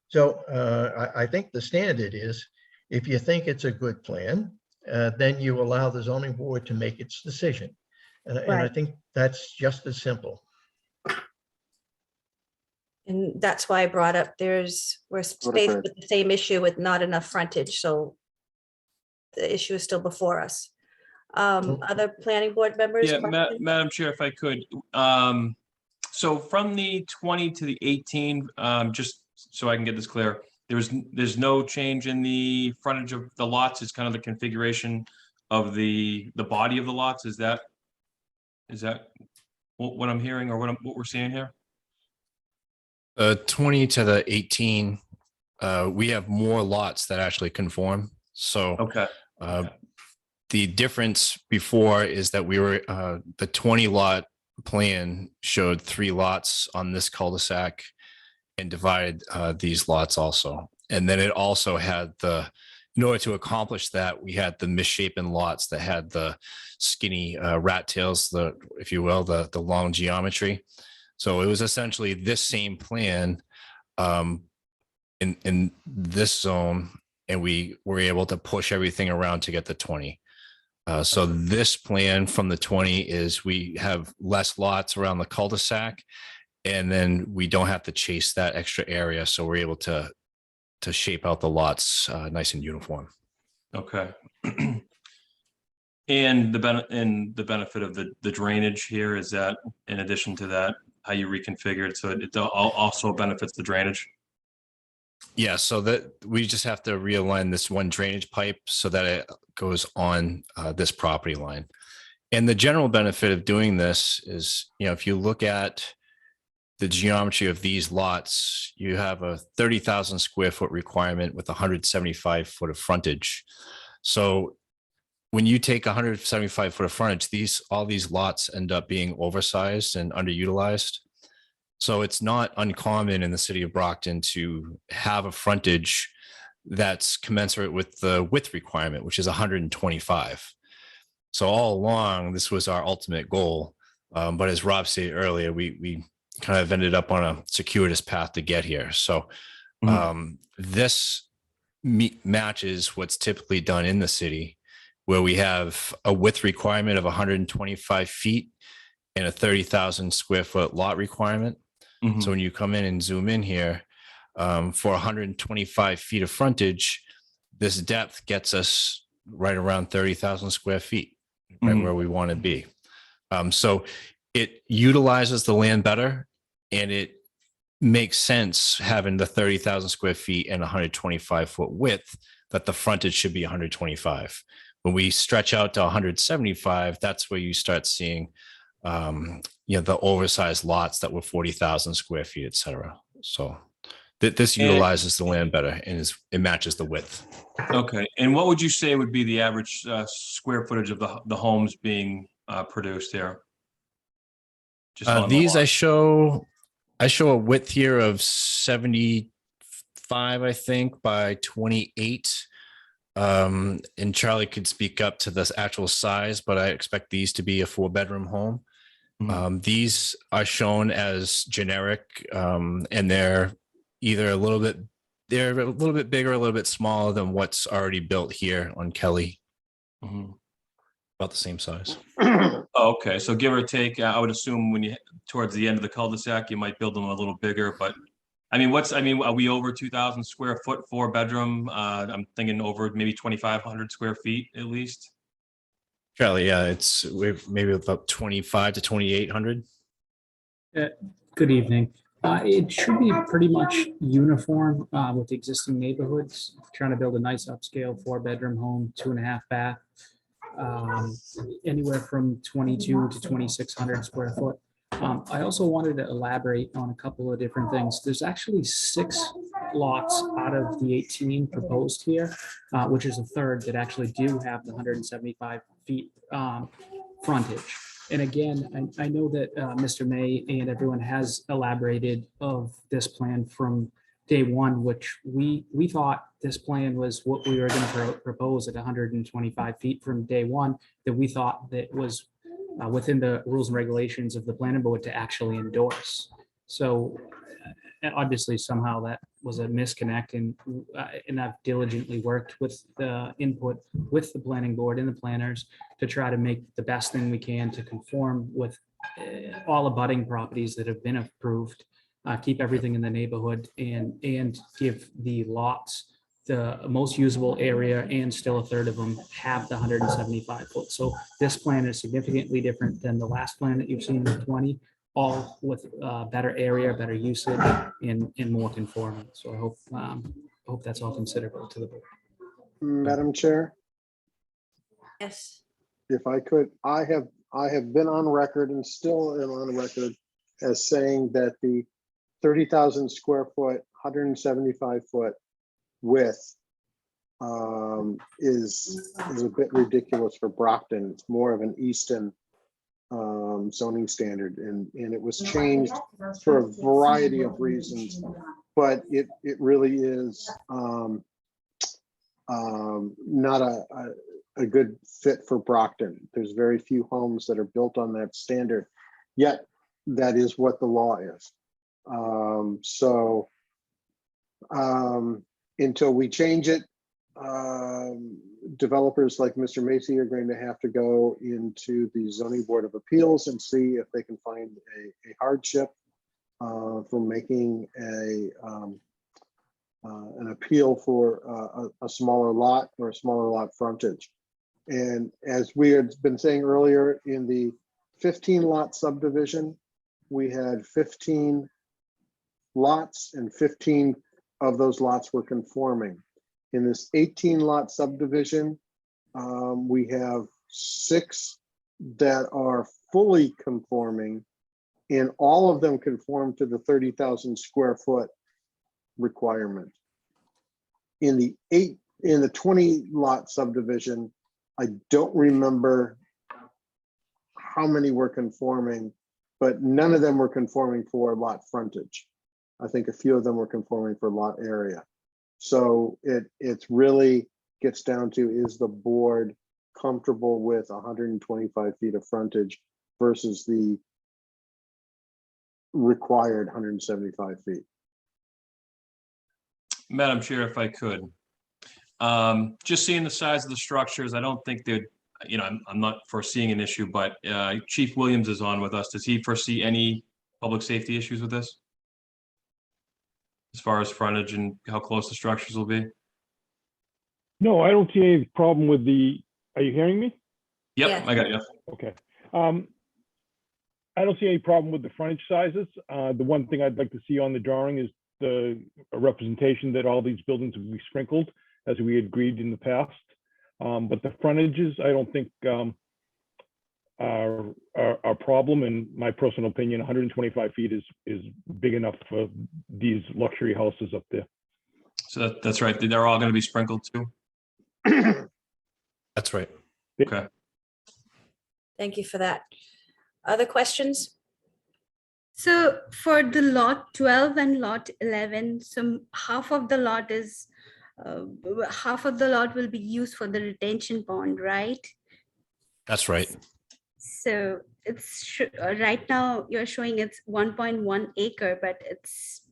So I think the standard is, if you think it's a good plan, then you allow the zoning board to make its decision. And I think that's just as simple. And that's why I brought up we're faced with the same issue with not enough frontage, so the issue is still before us. Other planning board members? Yeah, questions? Madam Chair, if I could. So from the 20 to the 18, just so I can get this clear, there's no change in the frontage of the lots. It's kind of the configuration of the body of the lots. Is that what I'm hearing, or what we're seeing here? 20 to the 18, we have more lots that actually conform. So Okay. the difference before is that we were the 20 lot plan showed 3 lots on this cul-de-sac and divided these lots also. And then it also had in order to accomplish that, we had the misshapen lots that had the skinny rat tails, if you will, the long geometry. So it was essentially this same plan in this zone, and we were able to push everything around to get the 20. So this plan from the 20 is we have less lots around the cul-de-sac, and then we don't have to chase that extra area. So we're able to shape out the lots nice and uniform. Okay. And the benefit of the drainage here, is that in addition to that, how you reconfigure it so it also benefits the drainage? Yeah, so that we just have to realign this one drainage pipe so that it goes on this property line. And the general benefit of doing this is, if you look at the geometry of these lots, you have a 30,000 square foot requirement with 175 foot of frontage. So when you take 175 foot of frontage, all these lots end up being oversized and underutilized. So it's not uncommon in the city of Brockton to have a frontage that's commensurate with the width requirement, which is 125. So all along, this was our ultimate goal. But as Rob said earlier, we kind of ended up on a circuitous path to get here. So this matches what's typically done in the city, where we have a width requirement of 125 feet and a 30,000 square foot lot requirement. So when you come in and zoom in here, for 125 feet of frontage, this depth gets us right around 30,000 square feet, right where we want to be. So it utilizes the land better, and it makes sense having the 30,000 square feet and 125 foot width, that the frontage should be 125. When we stretch out to 175, that's where you start seeing the oversized lots that were 40,000 square feet, et cetera. So this utilizes the land better, and it matches the width. Okay. And what would you say would be the average square footage of the homes being produced here? Just on the These lot. I show a width here of 75, I think, by 28. And Charlie could speak up to this actual size, but I expect these to be a 4-bedroom home. These are shown as generic, and they're either a little bit bigger, a little bit smaller than what's already built here on Kelly. About the same size. Okay, so give or take, I would assume towards the end of the cul-de-sac, you might build them a little bigger, but I mean, are we over 2,000 square foot, 4-bedroom? I'm thinking over maybe 2,500 square feet at least. Charlie, yeah, we've maybe about 25 to 2,800. Good evening. It should be pretty much uniform with the existing neighborhoods. Trying to build a nice upscale 4-bedroom home, 2.5 bath, anywhere from 22 to 2,600 square foot. I also wanted to elaborate on a couple of different things. There's actually 6 lots out of the 18 proposed here, which is a third that actually do have the 175 feet frontage. And again, I know that Mr. May and everyone has elaborated of this plan from day one, which we thought this plan was what we were going to propose at 125 feet from day one, that we thought that was within the rules and regulations of the planning board to actually endorse. So obviously somehow that was a misconnect, and I've diligently worked with the input with the planning board and the planners to try to make the best thing we can to conform with all abutting properties that have been approved, keep everything in the neighborhood, and give the lots the most usable area, and still a third of them have the 175 foot. So this plan is significantly different than the last plan that you've seen in 20, all with better area, better usage, and more conforming. So I hope that's all considerable to the board. Madam Chair, Yes. if I could, I have been on record and still am on record as saying that the 30,000 square foot, 175 foot width is a bit ridiculous for Brockton. It's more of an Easton zoning standard, and it was changed for a variety of reasons, but it really is not a good fit for Brockton. There's very few homes that are built on that standard, yet that is what the law is. Until we change it, developers like Mr. Macy are going to have to go into the zoning board of appeals and see if they can find a hardship for making an appeal for a smaller lot or a smaller lot frontage. And as we had been saying earlier, in the 15 lot subdivision, we had 15 lots and 15 of those lots were conforming. In this 18 lot subdivision, we have 6 that are fully conforming, and all of them conform to the 30,000 square foot requirement. In the 20 lot subdivision, I don't remember how many were conforming, but none of them were conforming for lot frontage. I think a few of them were conforming for lot area. So it really gets down to, is the board comfortable with 125 feet of frontage versus the required 175 feet? Madam Chair, if I could, just seeing the size of the structures, I don't think they'd, I'm not foreseeing an issue, but Chief Williams is on with us. Does he foresee any public safety issues with this, as far as frontage and how close the structures will be? No, I don't see any problem with are you hearing me? Yep, Yeah. I got you. Okay. I don't see any problem with the frontage sizes. The one thing I'd like to see on the drawing is a representation that all these buildings will be sprinkled, as we agreed in the past. But the frontages, I don't think are a problem. In my personal opinion, 125 feet is big enough for these luxury houses up there. So that's right. They're all going to be sprinkled too? That's right. Okay. Thank you for that. Other questions? So for the lot 12 and lot 11, so half of the lot will be used for the retention pond, right? That's right. So it's right now you're showing it's 1.1 acre, but it's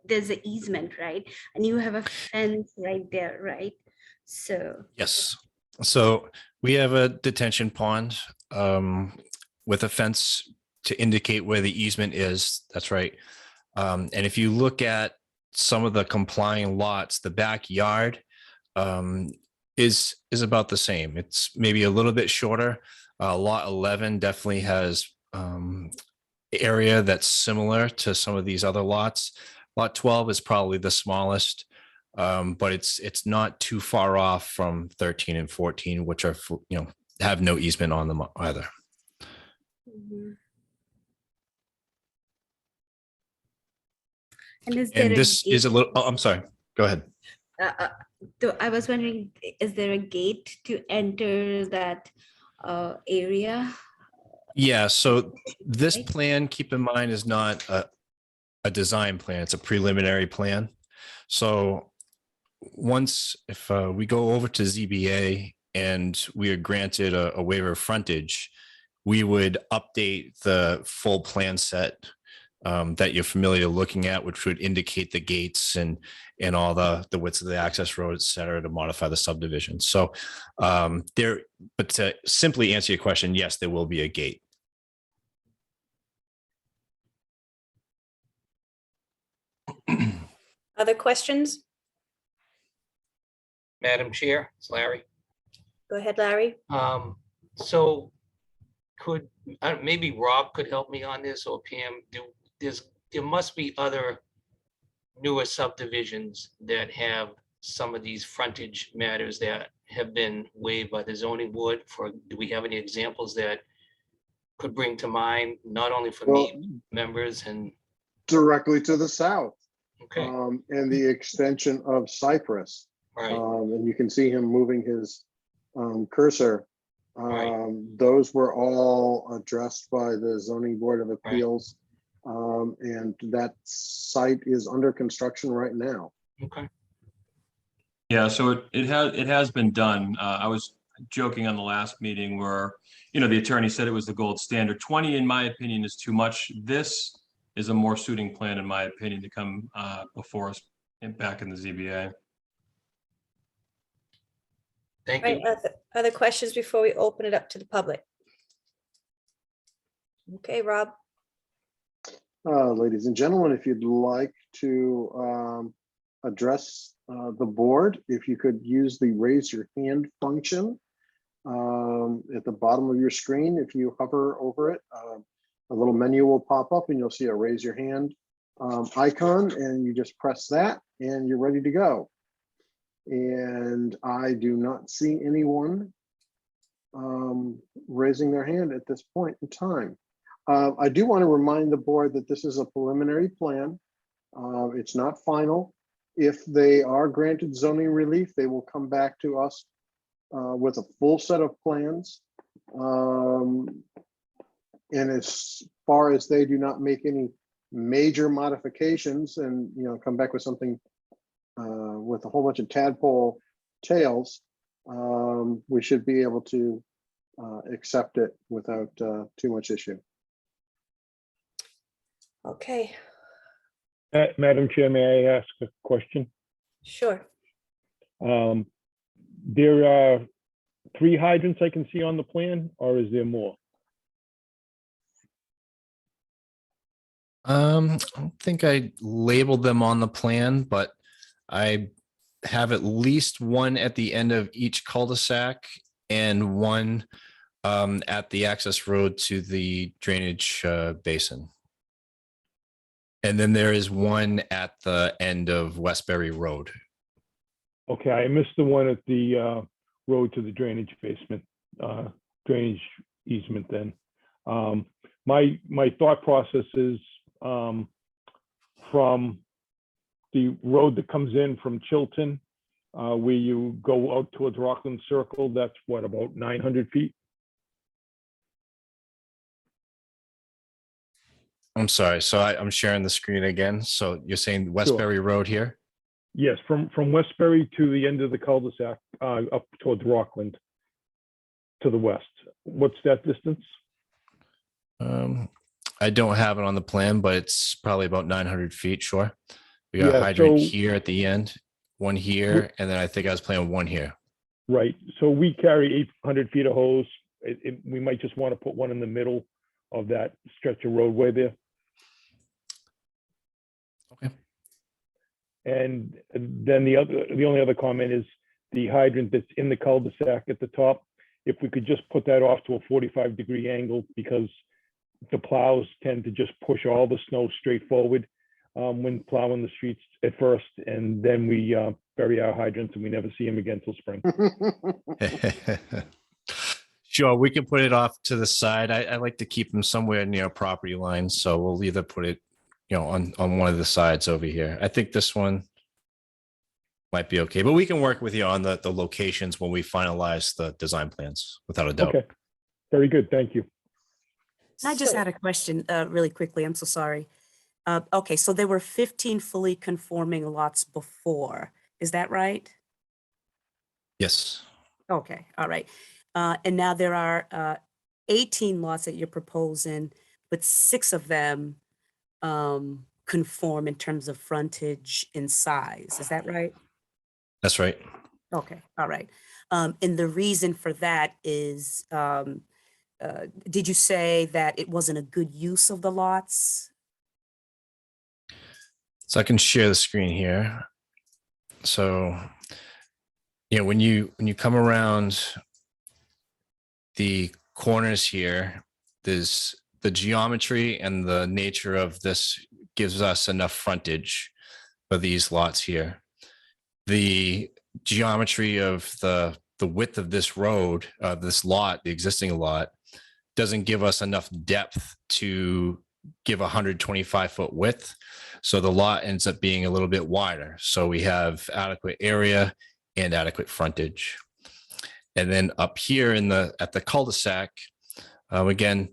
there's an easement, right? And you have a fence right there, right? So Yes. So we have a detention pond with a fence to indicate where the easement is. That's right. And if you look at some of the complying lots, the backyard is about the same. It's maybe a little bit shorter. Lot 11 definitely has area that's similar to some of these other lots. Lot 12 is probably the smallest, but it's not too far off from 13 and 14, which are, have no easement on them either. Mhm. And is there And a this is a gate? little, oh, I'm sorry, go ahead. So I was wondering, is there a gate to enter that area? Yeah, so this Right. plan, keep in mind, is not a design plan, it's a preliminary plan. So once, if we go over to ZBA and we are granted a waiver of frontage, we would update the full plan set that you're familiar looking at, which would indicate the gates and all the widths of the access road, et cetera, to modify the subdivision. So but to simply answer your question, yes, there will be a gate. Other questions? Madam Chair, it's Larry. Go ahead, Larry. So could, maybe Rob could help me on this, or Pam, there must be other newer subdivisions that have some of these frontage matters that have been waived by the zoning board. Do we have any examples that could bring to mind, not only for me, members, and Directly to the south. okay, And the extension of Cypress. right, And you can see him moving his cursor. Right. Those were all addressed by the Zoning Board of Appeals. And that site is under construction right now. okay, Yeah, so it has been done. I was joking on the last meeting where, the attorney said it was the gold standard. 20, in my opinion, is too much. This is a more suiting plan, in my opinion, to come before us and back in the ZBA. thank Right, you. other questions before we open it up to the public? Okay, Rob. Ladies and gentlemen, if you'd like to address the board, if you could use the raise your hand function at the bottom of your screen. If you hover over it, a little menu will pop up and you'll see a raise your hand icon, and you just press that and you're ready to go. And I do not see anyone raising their hand at this point in time. I do want to remind the board that this is a preliminary plan. It's not final. If they are granted zoning relief, they will come back to us with a full set of plans. And as far as they do not make any major modifications and come back with something with a whole bunch of tadpole tails, we should be able to accept it without too much issue. Okay, Madam Chair, may I ask a question? sure. There are 3 hydrants I can see on the plan, or is there more? I don't think I labeled them on the plan, but I have at least one at the end of each cul-de-sac and one at the access road to the drainage basin. And then there is one at the end of Westbury Road. Okay, I missed the one at the road to the drainage basement, drainage easement then. My thought process is from the road that comes in from Chilton, where you go out towards Rockland Circle, that's what, about 900 feet? I'm sorry, so I'm sharing the screen again. So you're saying Westbury Road here? Yes, from Westbury to the end of the cul-de-sac, up towards Rockland to the west. What's that distance? I don't have it on the plan, but it's probably about 900 feet, sure. We got a Yeah, hydrant so- here at the end, one here, and then I think I was playing one here. Right, so we carry 800 feet of hose. We might just want to put one in the middle of that stretch of roadway there. And then the only other comment is the hydrant that's in the cul-de-sac at the top. If we could just put that off to a 45-degree angle, because the plows tend to just push all the snow straight forward when plowing the streets at first, and then we bury our hydrants and we never see them again till spring. Sure, we can put it off to the side. I like to keep them somewhere near property lines, so we'll either put it, on one of the sides over here. I think this one might be okay, but we can work with you on the locations when we finalize the design plans, without a doubt. Okay, very good, thank you. I just So- had a question really quickly. I'm so sorry. Okay, so there were 15 fully conforming lots before. Is that right? Yes. Okay, all right. And now there are 18 lots that you're proposing, but 6 of them conform in terms of frontage and size. Is that right? That's right. Okay, all right. And the reason for that is, did you say that it wasn't a good use of the lots? So I can share the screen here. So, when you come around the corners here, there's the geometry and the nature of this gives us enough frontage for these lots here. The geometry of the width of this road, this lot, the existing lot, doesn't give us enough depth to give a 125-foot width. So the lot ends up being a little bit wider. So we have adequate area and adequate frontage. And then up here at the cul-de-sac, again,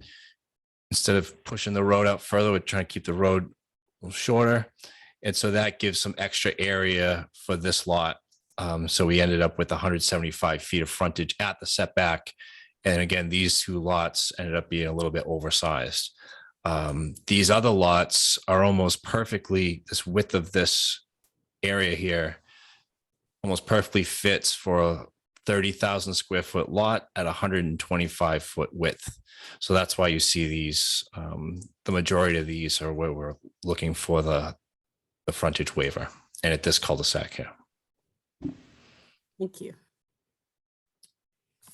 instead of pushing the road out further, we're trying to keep the road a little shorter. And so that gives some extra area for this lot. So we ended up with 175 feet of frontage at the setback. And again, these 2 lots ended up being a little bit oversized. These other lots are almost perfectly, this width of this area here almost perfectly fits for a 30,000 square foot lot at 125-foot width. So that's why you see these, the majority of these are where we're looking for the frontage waiver, and at this cul-de-sac here. Thank you.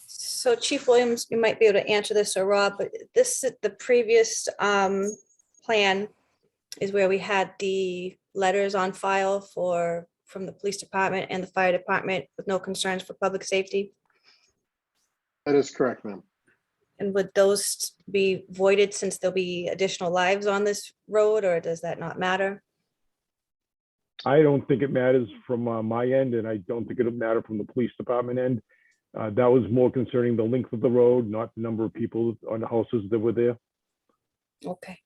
So Chief Williams, you might be able to answer this, or Rob, but this, the previous plan is where we had the letters on file from the police department and the fire department with no concerns for public safety. That is correct, ma'am. And would those be voided since there'll be additional lives on this road, or does that not matter? I don't think it matters from my end, and I don't think it'll matter from the police department end. That was more concerning the length of the road, not the number of people on the houses that were there. Okay.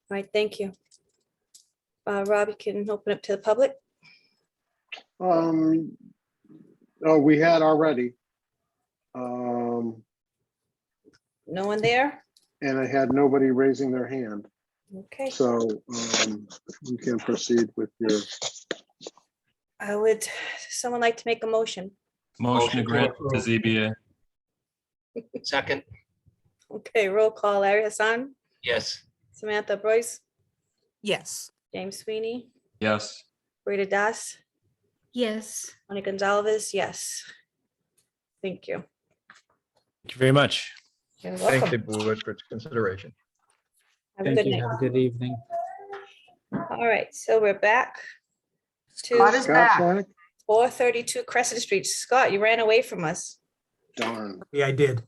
All right, thank you. Rob, you can open up to the public. Oh, we had already. No one there? And I had nobody raising their hand. Okay, So you can proceed with your, would someone like to make a motion? Motion to grant to ZBA. Second, Okay, roll call. Larry Hassan, yes. Samantha Boyce, Yes. James Sweeney, Yes. Rita Das, Yes. Tony Gonzalez, yes. Thank you. Thank you very much. You're Thank the welcome. board for its consideration. Have a Thank good you. night. Have a good evening. All right, so we're back Scott to is Scott back. Flanagan? 432 Crescent Street. Scott, you ran away from us. Darn. Yeah, I did.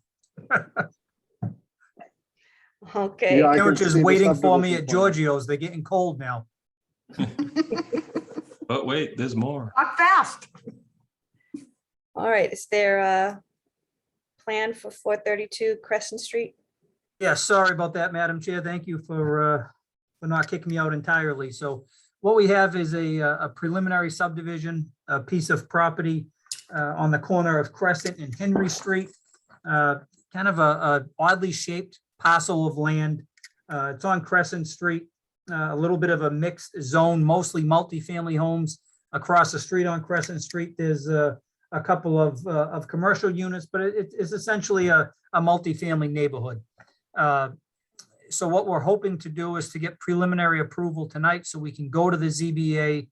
Okay. Yeah, I can Sandwiches see the waiting for me subdivision at plan. Giorgio's. They're getting cold now. But wait, there's more. Not fast. All right, is there a plan for 432 Crescent Street? Yeah, sorry about that, Madam Chair. Thank you for not kicking me out entirely. So what we have is a preliminary subdivision, a piece of property on the corner of Crescent and Henry Street. Kind of a oddly shaped parcel of land. It's on Crescent Street, a little bit of a mixed zone, mostly multifamily homes. Across the street on Crescent Street, there's a couple of commercial units, but it's essentially a multifamily neighborhood. So what we're hoping to do is to get preliminary approval tonight so we can go to the ZBA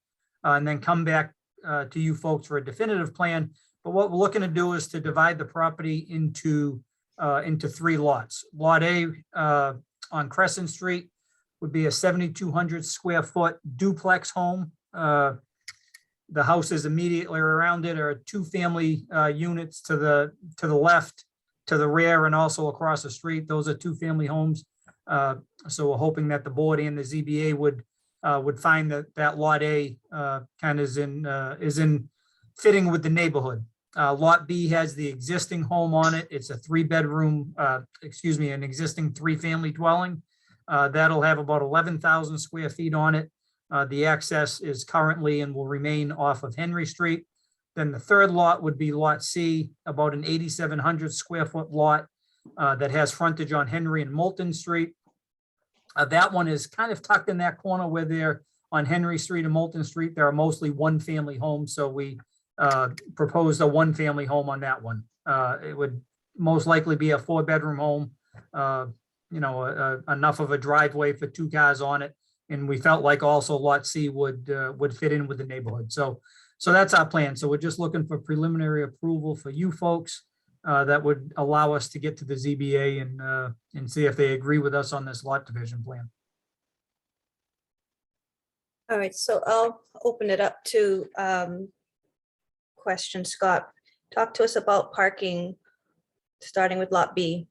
and then come back to you folks for a definitive plan. But what we're looking to do is to divide the property into 3 lots. Lot A on Crescent Street would be a 7,200 square foot duplex home. The houses immediately around it are 2-family units to the left, to the rear, and also across the street. Those are 2-family homes. So we're hoping that the board and the ZBA would find that Lot A kind of is in fitting with the neighborhood. Lot B has the existing home on it. It's a 3-bedroom, an existing 3-family dwelling. That'll have about 11,000 square feet on it. The access is currently and will remain off of Henry Street. Then the third lot would be Lot C, about an 8,700 square foot lot that has frontage on Henry and Moulton Street. That one is kind of tucked in that corner where they're on Henry Street and Moulton Street. There are mostly 1-family homes, so we proposed a 1-family home on that one. It would most likely be a 4-bedroom home, enough of a driveway for 2 cars on it. And we felt like also Lot C would fit in with the neighborhood. So that's our plan. So we're just looking for preliminary approval for you folks that would allow us to get to the ZBA and see if they agree with us on this lot division plan. All right, so I'll open it up to questions. Scott, talk to us about parking, starting with Lot B.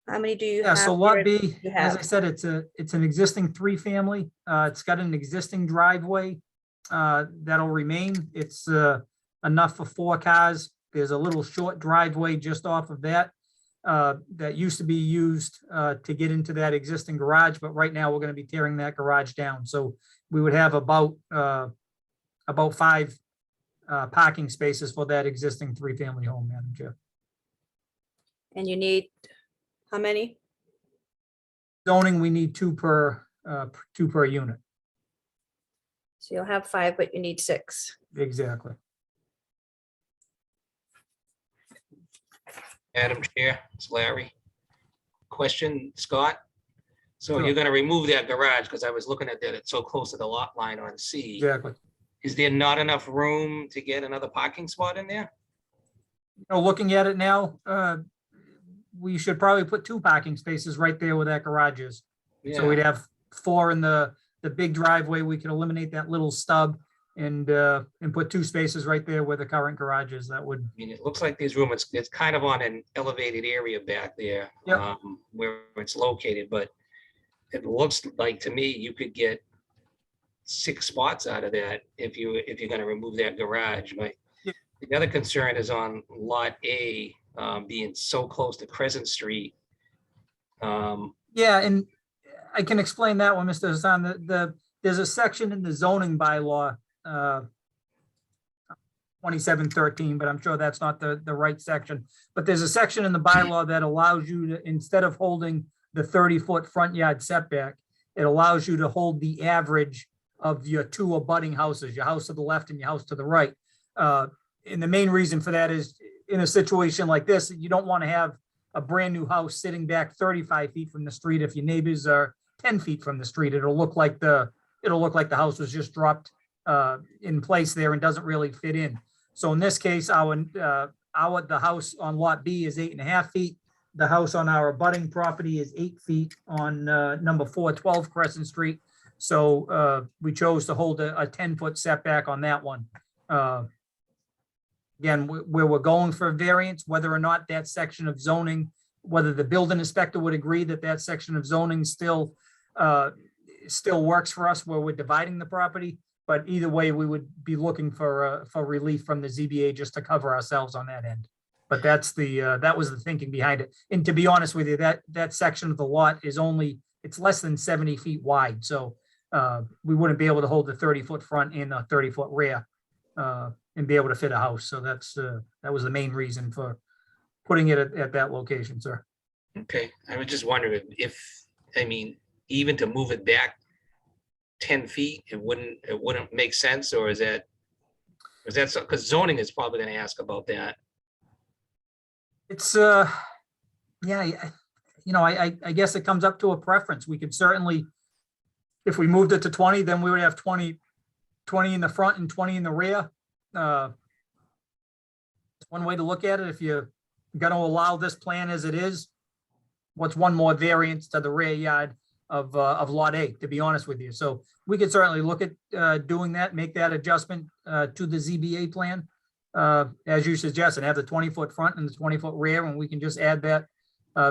How many do you Yeah, have? so Lot here? B, You as I have? said, it's an existing 3-family. It's got an existing driveway that'll remain. It's enough for 4 cars. There's a little short driveway just off of that that used to be used to get into that existing garage, but right now we're going to be tearing that garage down. So we would have about 5 parking spaces for that existing 3-family home, Madam Chair. And you need how many? Zoning, we need 2 per unit. So you'll have 5, but you need 6. Exactly. Madam Chair, it's Larry. Question, Scott? So Sure. you're gonna remove that garage, because I was looking at that, it's so close to the lot line on C. Exactly. Is there not enough room to get another parking spot in there? Looking at it now, we should probably put 2 parking spaces right there where that garage is. So we'd Yeah, have 4 in the big driveway. We could eliminate that little stub and put 2 spaces right there where the current garage is. That would, I mean, it looks like these rooms, it's kind of on an elevated area back there. Yep. Where it's located, but it looks like to me, you could get 6 spots out of that if you're gonna remove that garage. But Yeah. the other concern is on Lot A, being so close to Crescent Street. yeah, and I can explain that one, Mr. Hassan. There's a section in the zoning bylaw, 2713, but I'm sure that's not the right section. But there's a section in the bylaw that allows you to, instead of holding the 30-foot front yard setback, it allows you to hold the average of your 2 abutting houses, your house to the left and your house to the right. And the main reason for that is in a situation like this, you don't want to have a brand new house sitting back 35 feet from the street. If your neighbors are 10 feet from the street, it'll look like the house was just dropped in place there and doesn't really fit in. So in this case, the house on Lot B is 8.5 feet. The house on our abutting property is 8 feet on number 412 Crescent Street. So we chose to hold a 10-foot setback on that one. Again, where we're going for a variance, whether or not that section of zoning, whether the building inspector would agree that section of zoning still works for us where we're dividing the property. But either way, we would be looking for relief from the ZBA just to cover ourselves on that end. But that was the thinking behind it. And to be honest with you, that section of the lot is it's less than 70 feet wide. So we wouldn't be able to hold the 30-foot front and a 30-foot rear and be able to fit a house. So that was the main reason for putting it at that location, sir. Okay, I was just wondering even to move it back 10 feet, it wouldn't make sense, or is that so? Because zoning is probably gonna ask about that. It's, yeah, I guess it comes up to a preference. We could certainly, if we moved it to 20, then we would have 20 20 in the front and 20 in the rear. It's one way to look at it. If you're going to allow this plan as it is, what's one more variance to the rear yard of Lot A, to be honest with you? So we could certainly look at doing that, make that adjustment to the ZBA plan, as you suggest, and have the 20-foot front and the 20-foot rear, and we can just add that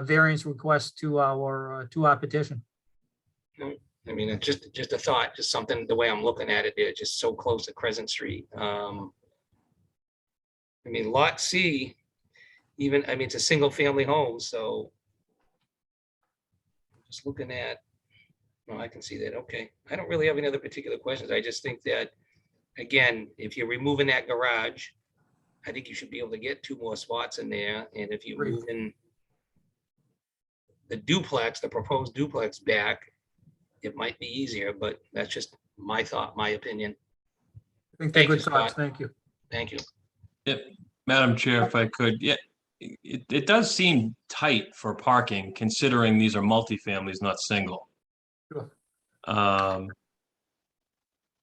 variance request to our petition. I mean, it's just a thought, just something, the way I'm looking at it, they're just so close to Crescent Street. I mean, Lot C, even, I mean, it's a single family home, so just looking at, no, I can see that. Okay. I don't really have any other particular questions. I just think that, again, if you're removing that garage, I think you should be able to get 2 more spots in there. And if you Agreed. move in the duplex, the proposed duplex back, it might be easier, but that's just my thought, my opinion. I think they're Thank you, good thoughts. Scott. Thank you. Thank you. Yep, Madam Chair, if I could, yeah, it does seem tight for parking, considering these are multifamilies, not single. Sure.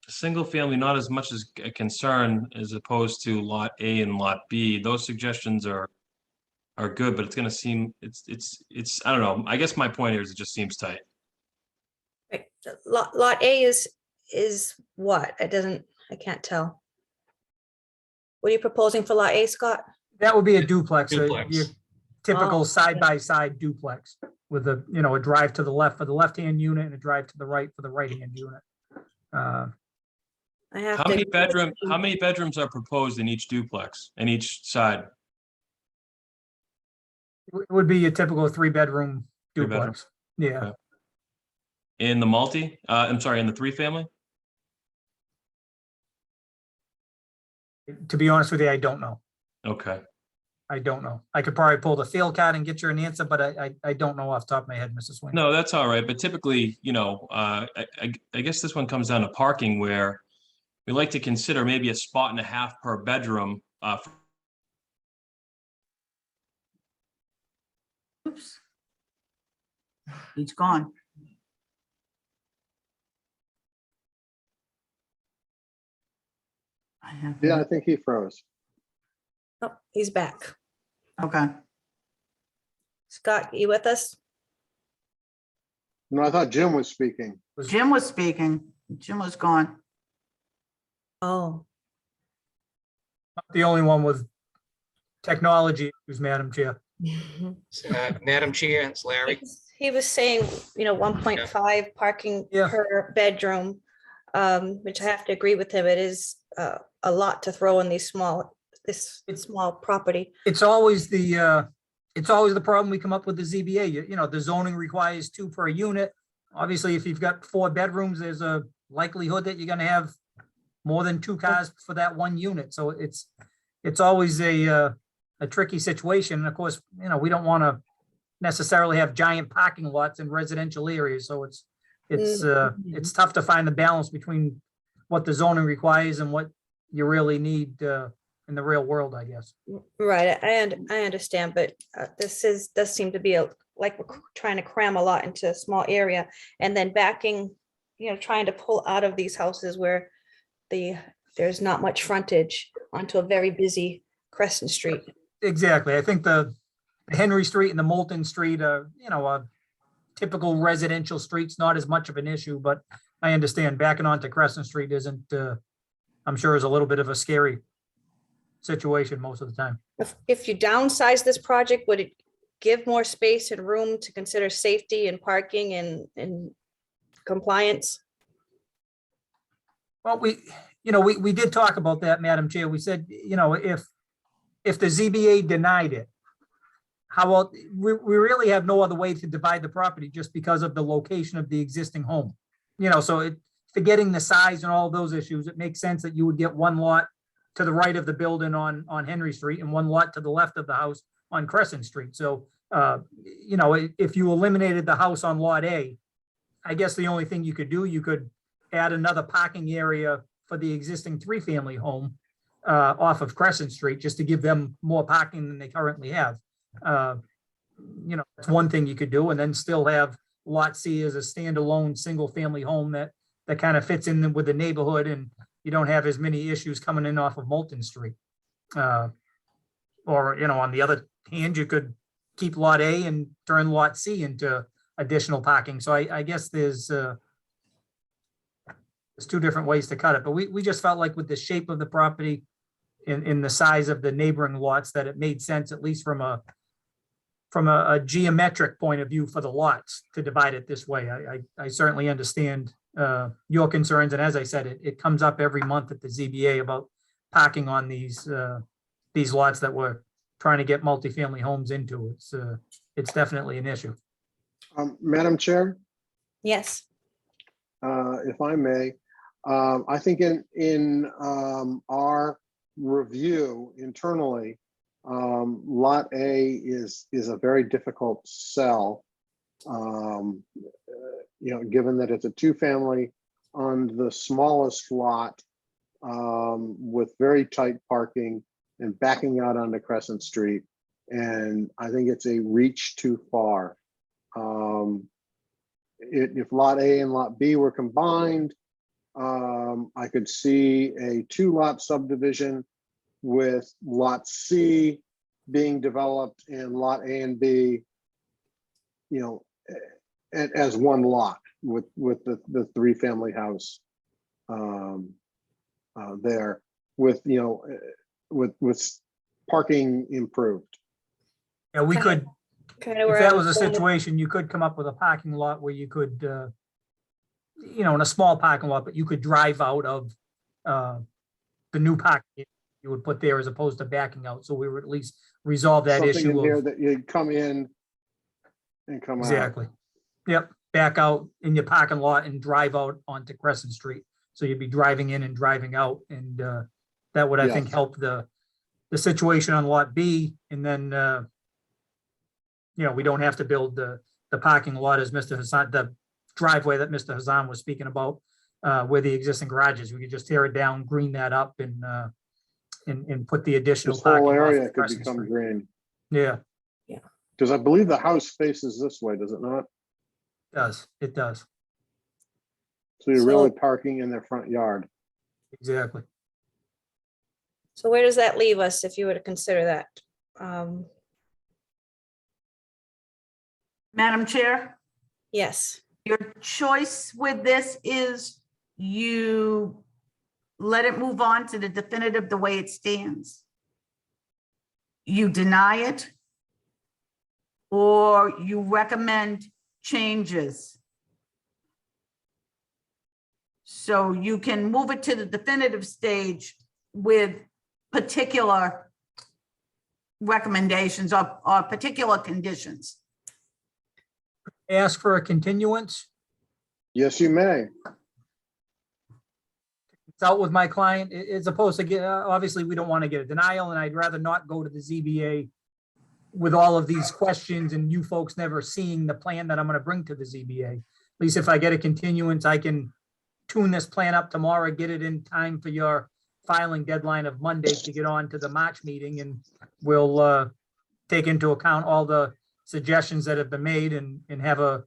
Single family, not as much as a concern as opposed to Lot A and Lot B. Those suggestions are good, but it's gonna seem, it's, I don't know. I guess my point here is it just seems tight. Right. Lot A is what? I can't tell. What are you proposing for Lot A, Scott? That would be a duplex, Duplex. your typical Oh, side-by-side duplex with a, a drive to the left for the left-hand unit and a drive to the right for the right-hand unit. I have How to. many bedrooms are proposed in each duplex, in each side? It would be a typical 3-bedroom Three-bedroom. duplex. Yeah. Okay. In the multi, I'm sorry, in the 3-family? To be honest with you, I don't know. Okay. I don't know. I could probably pull the field card and get you an answer, but I don't know off the top of my head, Mrs. Swing. No, that's all right. But typically, I guess this one comes down to parking, where we like to consider maybe a spot and a half per bedroom. Oops. He's gone. I have. Yeah, I think he froze. Oh, he's back. Okay. Scott, you with us? No, I thought Jim was speaking. Jim was speaking. Jim was gone. Oh, Not the only one with technology, who's Madam Chair. Madam Chair, it's Larry. he was saying, 1.5 parking Yeah. per bedroom, which I have to agree with him. It is a lot to throw in this small property. It's always the problem we come up with the ZBA. The zoning requires 2 per unit. Obviously, if you've got 4 bedrooms, there's a likelihood that you're gonna have more than 2 cars for that 1 unit. So it's always a tricky situation. And of course, we don't want to necessarily have giant parking lots in residential areas. So it's tough to find the balance between what the zoning requires and what you really need in the real world, I guess. Right, I understand, but does seem to be like we're trying to cram a lot into a small area and then backing, trying to pull out of these houses where there's not much frontage onto a very busy Crescent Street. Exactly. I think the Henry Street and the Moulton Street are, typical residential streets, not as much of an issue, but I understand backing onto Crescent Street isn't, I'm sure is a little bit of a scary situation most of the time. If you downsize this project, would it give more space and room to consider safety and parking and compliance? Well, we did talk about that, Madam Chair. We said, if the ZBA denied it, we really have no other way to divide the property just because of the location of the existing home. So forgetting the size and all those issues, it makes sense that you would get 1 lot to the right of the building on Henry Street and 1 lot to the left of the house on Crescent Street. So, if you eliminated the house on Lot A, I guess the only thing you could do, you could add another parking area for the existing 3-family home off of Crescent Street, just to give them more parking than they currently have. That's one thing you could do, and then still have Lot C as a standalone single-family home that kind of fits in with the neighborhood and, you don't have as many issues coming in off of Moulton Street. Or, you know, on the other hand, you could keep Lot A and turn Lot C into additional parking. So I guess there's two different ways to cut it, but we just felt like with the shape of the property in the size of the neighboring lots, that it made sense, at least from a geometric point of view for the lots, to divide it this way. I certainly understand your concerns, and as I said, it comes up every month at the ZBA about parking on these lots that we're trying to get multifamily homes into. It's definitely an issue. Madam Chair, Yes. if I may, I think in our review internally, Lot A is a very difficult sell. You know, given that it's a two-family on the smallest lot, with very tight parking and backing out onto Crescent Street. And I think it's a reach too far. If Lot A and Lot B were combined, I could see a 2-lot subdivision with Lot C being developed and Lot A and B, you know, as one lot with the 3-family house there, with, you know, with parking improved. Yeah, we could, Kind of if where that I was a going. situation, you could come up with a parking lot where you could, you know, in a small parking lot, but you could drive out of the new parking you would put there as opposed to backing out. So we would at least resolve that Something issue in here of, that you come in and come out. exactly. Yep, back out in your parking lot and drive out onto Crescent Street. So you'd be driving in and driving out, and that would, I think, Yes. help the situation on Lot B. And then, you know, we don't have to build the parking lot as Mr. Hassan, the driveway that Mr. Hassan was speaking about, where the existing garage is. We could just tear it down, green that up, and put the additional This parking whole off area of could Crescent become Street. green. Yeah, Because I believe the house faces this way, does it not? it does, So you're So- really parking in their front yard. exactly. So where does that leave us if you were to consider that? Madam Chair, Yes. your choice with this is you let it move on to the definitive the way it stands. You deny it, or you recommend changes. So you can move it to the definitive stage with particular recommendations or particular conditions. Ask for a continuance. Yes, you may. It's out with my client, as opposed to get, obviously, we don't want to get a denial, and I'd rather not go to the ZBA with all of these questions and you folks never seeing the plan that I'm going to bring to the ZBA. At least if I get a continuance, I can tune this plan up tomorrow, get it in time for your filing deadline of Monday to get on to the March meeting, and we'll take into account all the suggestions that have been made and have a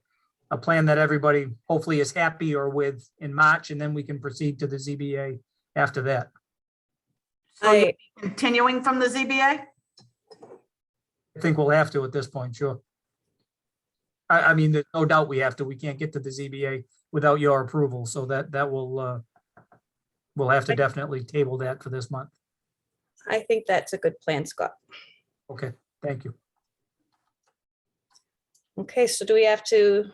plan that everybody hopefully is happier with in March, and then we can proceed to the ZBA after that. So you're I, continuing from the ZBA? I think we'll have to at this point, sure. I mean, there's no doubt we have to. We can't get to the ZBA without your approval, so that will, we'll have to definitely table that for this month. I think that's a good plan, Scott. Okay, thank you. Okay, so do we have to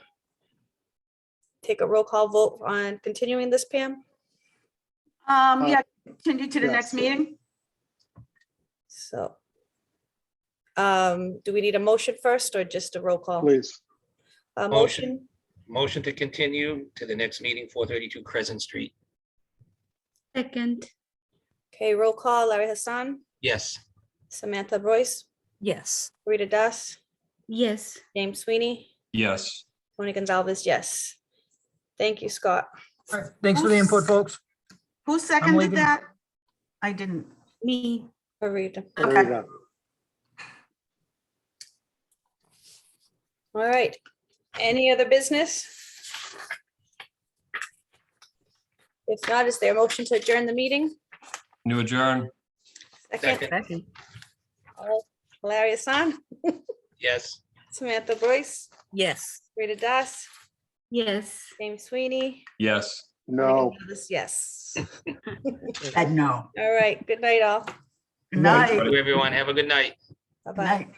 take a roll call vote on continuing this, Pam? Yeah, continue to the yes. next meeting. So, do we need a motion first or just a roll call? Please. A Motion. motion? Motion to continue to the next meeting, 432 Crescent Street. Second, Okay, roll call, Larry Hassan, Yes. Samantha Boyce, Yes. Rita Das, yes. James Sweeney, Yes. Tony Gonzalez, yes. Thank you, Scott. All right, thanks for the input, folks. Who seconded leaving. that? I didn't. Me. For Rita. There Okay. you go. All right. Any other business? If If not, is there a motion to adjourn the meeting? New adjourn. Second, Second. Larry Hassan, Yes. Samantha Boyce, Yes. Rita Das, Yes. James Sweeney. Yes. No. Yes. No. All right. Good night, all. Good night. Everyone, have a good night. Bye-bye. Night.